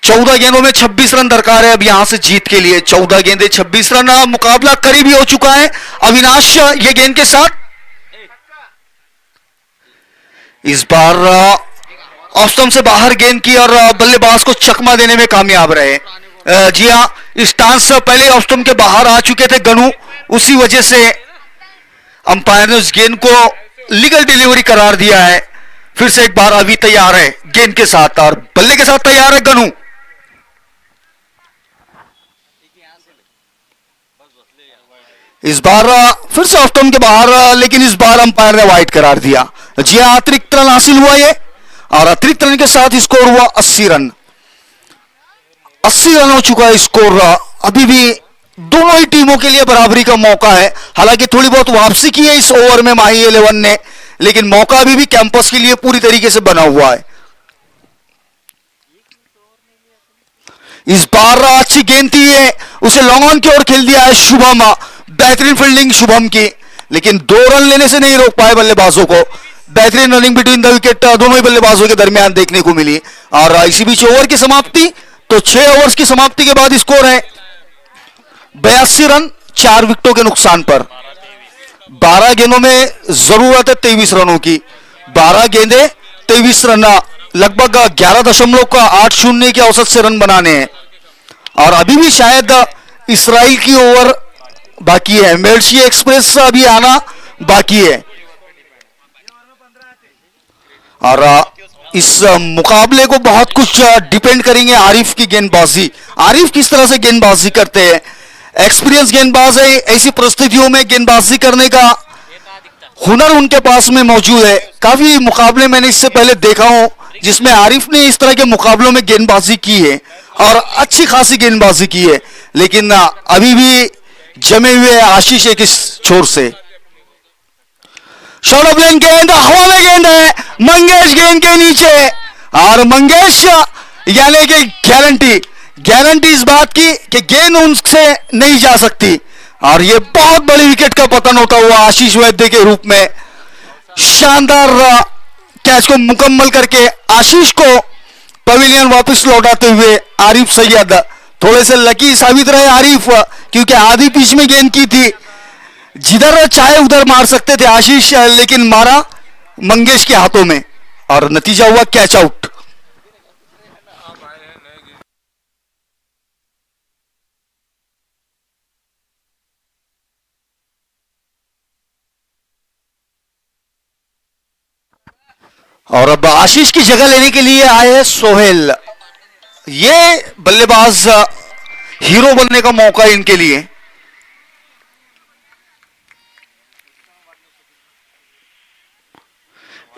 14 गेंदों में 26 रन दरकार है अब यहां से जीत के लिए। 14 गेंदे 26 रन, मुकाबला करीबी हो चुका है। अविनाश ये गेंद के साथ इस बार ऑफ स्टंप से बाहर गेंद की और बल्लेबाज को चकमा देने में कामयाब रहे। जी हां, इस टांस पहले ऑफ स्टंप के बाहर आ चुके थे गनु, उसी वजह से अंपायर ने उस गेंद को लीगल डिलीवरी करार दिया है। फिर से एक बार अभी तैयार है गेंद के साथ और बल्ले के साथ तैयार है गनु। इस बार फिर से ऑफ स्टंप के बाहर, लेकिन इस बार अंपायर ने वाइड करार दिया। जी हां, अतिरिक्त रन हासिल हुआ ये और अतिरिक्त रन के साथ स्कोर हुआ 80 रन। 80 रन हो चुका है स्कोर। अभी भी दोनों ही टीमों के लिए बराबरी का मौका है। हालांकि थोड़ी बहुत वापसी की है इस ओवर में माही 11 ने, लेकिन मौका अभी भी कैंपस के लिए पूरी तरीके से बना हुआ है। इस बार अच्छी गेंद थी है, उसे लॉन्ग ऑन की ओर खेल दिया है शुभम। बेहतरीन फील्डिंग शुभम की, लेकिन 2 रन लेने से नहीं रोक पाए बल्लेबाजों को। बेहतरीन रनिंग बिटवीन द विकेट दोनों ही बल्लेबाजों के दरमियान देखने को मिली और इसी बीच ओवर की समाप्ति, तो 6 ओवर्स की समाप्ति के बाद स्कोर है 82 रन 4 विकेटों के नुकसान पर। 12 गेंदों में जरूरत है 23 रनों की। 12 गेंदे 23 रन, लगभग 11.80 के औसत से रन बनाने हैं और अभी भी शायद इसराइल की ओवर बाकी है। मेर्सी एक्सप्रेस अभी आना बाकी है और इस मुकाबले को बहुत कुछ डिपेंड करेंगे आरिफ की गेंदबाजी। आरिफ किस तरह से गेंदबाजी करते हैं। एक्सपीरियंस गेंदबाज है, ऐसी परिस्थितियों में गेंदबाजी करने का हुनर उनके पास में मौजूद है। काफी मुकाबले मैंने इससे पहले देखा हूं जिसमें आरिफ ने इस तरह के मुकाबलों में गेंदबाजी की है और अच्छी खासी गेंदबाजी की है, लेकिन अभी भी जमे हुए आशीष एक इस छोर से। शॉर्ट ऑफ लेन गेंद, हवा में गेंद है, मंगेश गेंद के नीचे और मंगेश यानी कि गारंटी इस बात की कि गेंद उनसे नहीं जा सकती और ये बहुत बड़ी विकेट का पतन होता हुआ आशीष वैद्य के रूप में। शानदार कैच को मुकम्मल करके आशीष को पवेलियन वापस लौटाते हुए आरिफ सैयद थोड़े से लकी साबित रहे आरिफ, क्योंकि आधी पिच में गेंद की थी, जिधर चाहे उधर मार सकते थे आशीष, लेकिन मारा मंगेश के हाथों में और नतीजा हुआ कैच आउट। और अब आशीष की जगह लेने के लिए आए हैं सोहेल। ये बल्लेबाज हीरो बनने का मौका इनके लिए।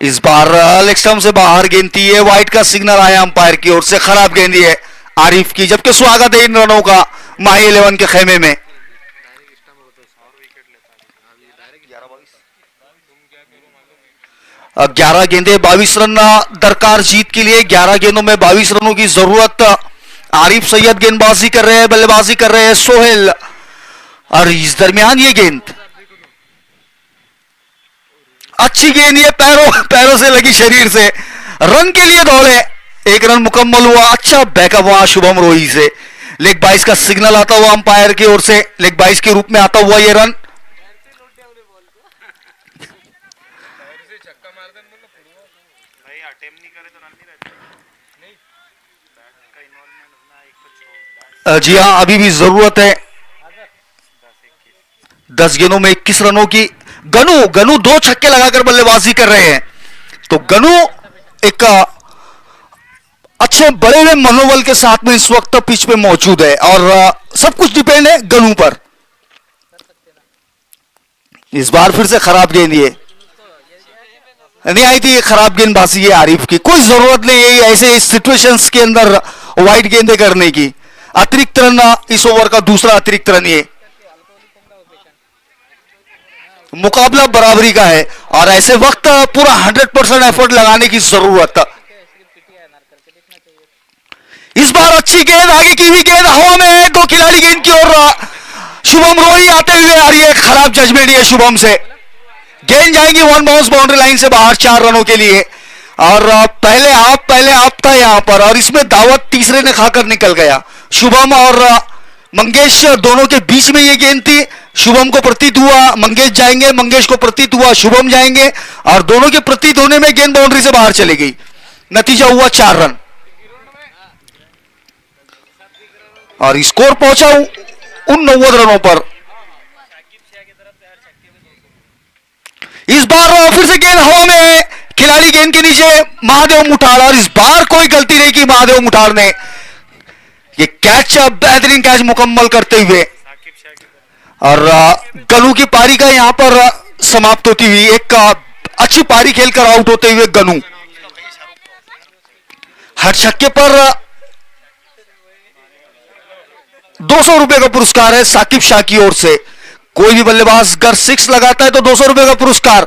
इस बार लेग स्टंप से बाहर गेंद थी है, वाइड का सिग्नल आया अंपायर की ओर से। खराब गेंदी है आरिफ की, जबकि स्वागत है इन रनों का माही 11 के खेमे में। 11 गेंदे 22 रन दरकार जीत के लिए। 11 गेंदों में 22 रनों की जरूरत। आरिफ सैयद गेंदबाजी कर रहे हैं, बल्लेबाजी कर रहे हैं सोहेल और इस दरमियान ये गेंद अच्छी गेंद, ये पैरों से लगी शरीर से, रन के लिए दौड़े। 1 रन मुकम्मल हुआ। अच्छा बैकअप हुआ शुभम रोही से, लेग 22 का सिग्नल आता हुआ अंपायर की ओर से, लेग 22 के रूप में आता हुआ ये रन। जी हां, अभी भी जरूरत है 10 गेंदों में 21 रनों की। गनू 2 छक्के लगाकर बल्लेबाजी कर रहे हैं। तो गनू एक अच्छे बड़े हुए मनोबल के साथ में इस वक्त पिच पे मौजूद है और सब कुछ डिपेंड है गनू पर। इस बार फिर से खराब गेंद, ये नहीं आई थी, ये खराब गेंदबाजी है आरिफ की। कोई जरूरत नहीं है ऐसे सिचुएशंस के अंदर वाइड गेंदें करने की। अतिरिक्त रन इस ओवर का दूसरा अतिरिक्त रन, ये मुकाबला बराबरी का है और ऐसे वक्त पूरा 100% एफर्ट लगाने की जरूरत। इस बार अच्छी गेंद, आगे की हुई गेंद हवा में, 2 खिलाड़ी गेंद की ओर, शुभम रोही आते हुए, और ये खराब जजमेंट है शुभम से। गेंद जाएगी 1 बाउंस बाउंड्री लाइन से बाहर 4 रनों के लिए। और पहले आप था यहां पर और इसमें दावत तीसरे ने खाकर निकल गया। शुभम और मंगेश दोनों के बीच में ये गेंद थी। शुभम को प्रतीत हुआ मंगेश जाएंगे, मंगेश को प्रतीत हुआ शुभम जाएंगे और दोनों के प्रतीत होने में गेंद बाउंड्री से बाहर चली गई। नतीजा हुआ 4 रन और स्कोर पहुंचा उन 90 रनों पर। इस बार फिर से गेंद हवा में, खिलाड़ी गेंद के नीचे, महादेव मुठाड़, और इस बार कोई गलती नहीं की महादेव मुठाड़ ने। ये कैच, बेहतरीन कैच मुकम्मल करते हुए और गनू की पारी का यहां पर समाप्त होती हुई, एक अच्छी पारी खेलकर आउट होते हुए गनू। हर छक्के पर 200 रुपए का पुरस्कार है साकिब शाह की ओर से। कोई भी बल्लेबाज अगर 6 लगाता है तो 200 रुपए का पुरस्कार,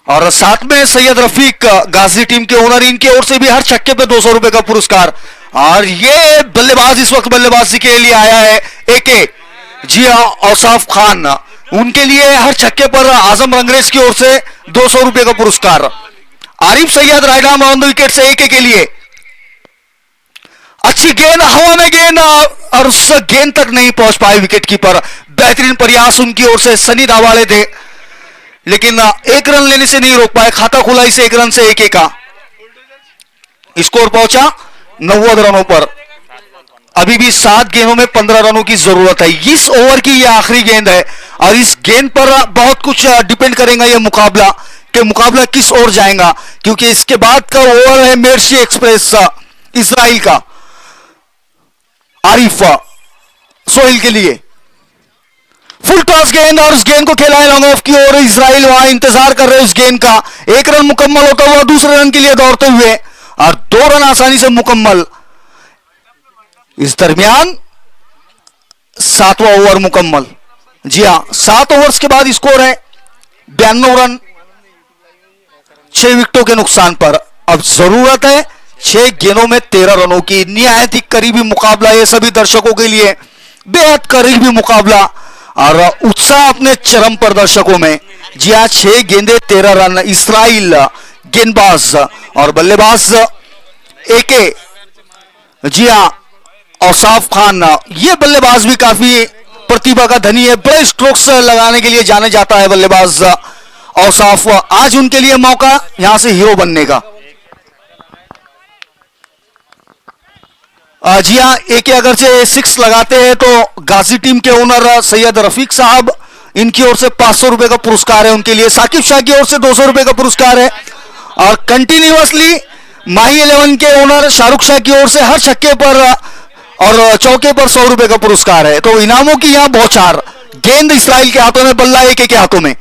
और साथ में सैयद रफीक गाजी टीम के ओनर, इनकी ओर से भी हर छक्के पे 200 रुपए का पुरस्कार। और ये बल्लेबाज इस वक्त बल्लेबाजी के लिए आया है एके, जी हां, औसाफ खान, उनके लिए हर छक्के पर आजम रंगरेज की ओर से 200 रुपए का पुरस्कार। Arif Syed right arm on the wicket से एके के लिए। अच्छी गेंद, हवा में गेंद और उस गेंद तक नहीं पहुंच पाए विकेट कीपर। बेहतरीन प्रयास उनकी ओर से, सनी दावाले थे, लेकिन 1 रन लेने से नहीं रोक पाए। खाता खुला इस 1 रन से एके का। स्कोर पहुंचा 90 रनों पर। अभी भी 7 गेंदों में 15 रनों की जरूरत है। इस ओवर की यह आखिरी गेंद है और इस गेंद पर बहुत कुछ डिपेंड करेगा यह मुकाबला, कि मुकाबला किस ओर जाएगा, क्योंकि इसके बाद का ओवर है मेर्सी एक्सप्रेस इजराइल का। आरिफ सोहेल के लिए फुल टॉस गेंद और उस गेंद को खेला है लॉन्ग ऑफ की ओर। इजराइल वहां इंतजार कर रहे हैं उस गेंद का। 1 रन मुकम्मल होता हुआ दूसरे रन के लिए दौड़ते हुए और 2 रन आसानी से मुकम्मल। इस दरमियान 7वां ओवर मुकम्मल। जी हां, 7 ओवर्स के बाद स्कोर है 92 रन 6 विकेटों के नुकसान पर। अब जरूरत है 6 गेंदों में 13 रनों की। निहायत ही करीबी मुकाबला है सभी दर्शकों के लिए, बेहद करीबी मुकाबला और उत्साह अपने चरम पर दर्शकों में। जी हां, 6 गेंदे 13 रन। इस्राइल गेंदबाज और बल्लेबाज एके, जी हां, औसाफ खान, ये बल्लेबाज भी काफी प्रतिभा का धनी है। बड़े स्ट्रोक्स लगाने के लिए जाने जाता है बल्लेबाज औसाफ। आज उनके लिए मौका यहां से हीरो बनने का। जी हां, एके अगर से 6 लगाते हैं तो गाजी टीम के ओनर सैयद रफीक साहब, इनकी ओर से 500 रुपए का पुरस्कार है उनके लिए। साकिब शाह की ओर से 200 रुपए का पुरस्कार है और कंटिन्यूअसली माही 11 के ओनर शाहरुख शाह की ओर से हर छक्के पर और चौके पर 100 रुपए का पुरस्कार है। तो इनामों की यहां बौछार। गेंद इस्राइल के हाथों में, बल्ला एके के हाथों में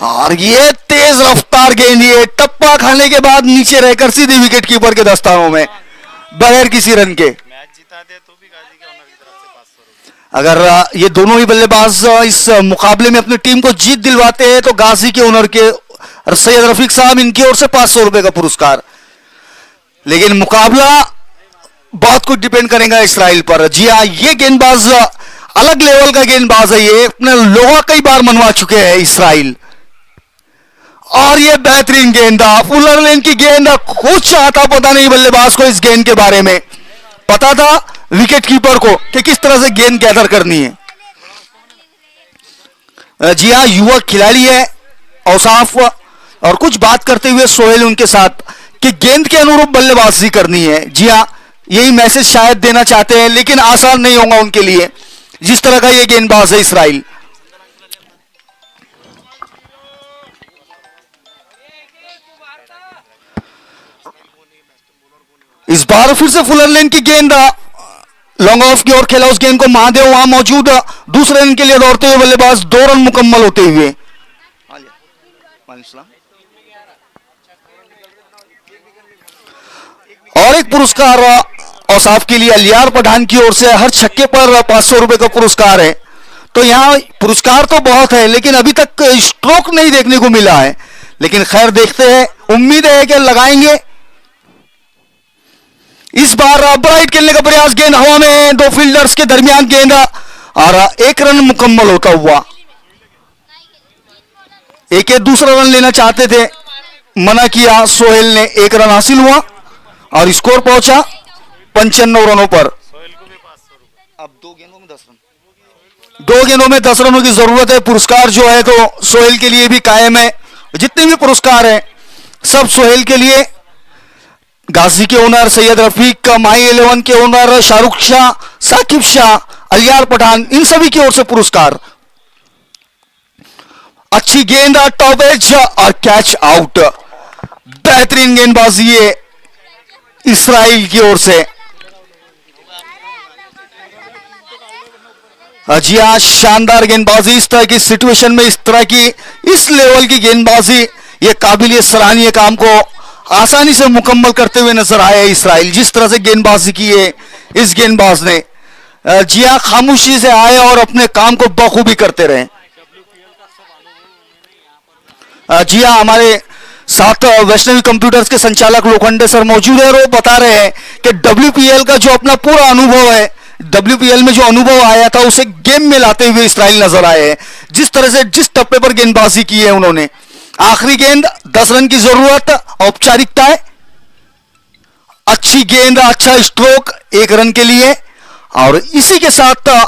और ये तेज रफ्तार गेंद, ये टप्पा खाने के बाद नीचे रहकर सीधे विकेट कीपर के दस्तानों में बगैर किसी रन के। मैच जिता दे तो भी गाजी के ओनर की तरफ से 500 रुपए। अगर ये दोनों ही बल्लेबाज इस मुकाबले में अपनी टीम को जीत दिलवाते हैं तो गाजी के ओनर के सैयद रफीक साहब, इनकी ओर से 500 रुपए का पुरस्कार। लेकिन मुकाबला बहुत कुछ डिपेंड करेगा इस्राइल पर। जी हां, ये गेंदबाज अलग लेवल का गेंदबाज है। ये अपने लोहा कई बार मनवा चुके हैं इस्राइल और ये बेहतरीन गेंद, फुलर लेन की गेंद, खुद चाहता पता नहीं बल्लेबाज को इस गेंद के बारे में, पता था विकेट कीपर को कि किस तरह से गेंद गैदर करनी है। जी हाँ, युवक खिलाड़ी है औसाफ, और कुछ बात करते हुए सोहेल उनके साथ कि गेंद के अनुरूप बल्लेबाजी करनी है। जी हाँ, यही मैसेज शायद देना चाहते हैं, लेकिन आसान नहीं होगा उनके लिए जिस तरह का ये गेंदबाज है इसराइल। इस बार फिर से फुलर लेन की गेंद लॉन्ग ऑफ की ओर खेला, उस गेंद को महादेव वहां मौजूद, दूसरे रन के लिए दौड़ते हुए बल्लेबाज 2 रन मुकम्मल होते हुए। और एक पुरस्कार औसाफ के लिए अलियार पठान की ओर से, हर छक्के पर 500 रुपए का पुरस्कार है। तो यहाँ पुरस्कार तो बहुत है, लेकिन अभी तक स्ट्रोक नहीं देखने को मिला है, लेकिन खैर देखते हैं, उम्मीद है कि लगाएंगे। इस बार ब्राइट खेलने का प्रयास, गेंद हवा में, 2 फील्डर्स के दरमियान गेंद, और 1 रन मुकम्मल होता हुआ। एक दूसरा रन लेना चाहते थे, मना किया सोहेल ने, 1 रन हासिल हुआ और स्कोर पहुंचा 95 रनों पर। अब 2 गेंदों में 10 रन, 2 गेंदों में 10 रनों की जरूरत है। पुरस्कार जो है तो सोहेल के लिए भी कायम है, जितने भी पुरस्कार हैं सब सोहेल के लिए। गाजी के ओनर सैयद रफीक, माही 11 के ओनर शाहरुख शाह, साकिब शाह, अलियार पठान, इन सभी की ओर से पुरस्कार। अच्छी गेंद, टॉप एज और कैच आउट। बेहतरीन गेंदबाजी है इसराइल की ओर से। जी हाँ, शानदार गेंदबाजी। इस तरह की सिचुएशन में, इस तरह की, इस लेवल की गेंदबाजी, ये काबिल सराहनीय काम को आसानी से मुकम्मल करते हुए नजर आया इसराइल। जिस तरह से गेंदबाजी की है इस गेंदबाज ने, जी हाँ, खामोशी से आए और अपने काम को बखूबी करते रहे। जी हाँ, हमारे साथ वैष्णवी कंप्यूटर्स के संचालक लोखंडे सर मौजूद है और वो बता रहे हैं कि WPL का जो अपना पूरा अनुभव है, WPL में जो अनुभव आया था उसे गेम में लाते हुए इसराइल नजर आए हैं। जिस तरह से, जिस टप्पे पर गेंदबाजी की है उन्होंने, आखिरी गेंद, 10 रन की जरूरत, औपचारिकता है, अच्छी गेंद, अच्छा स्ट्रोक 1 रन के लिए, और इसी के साथ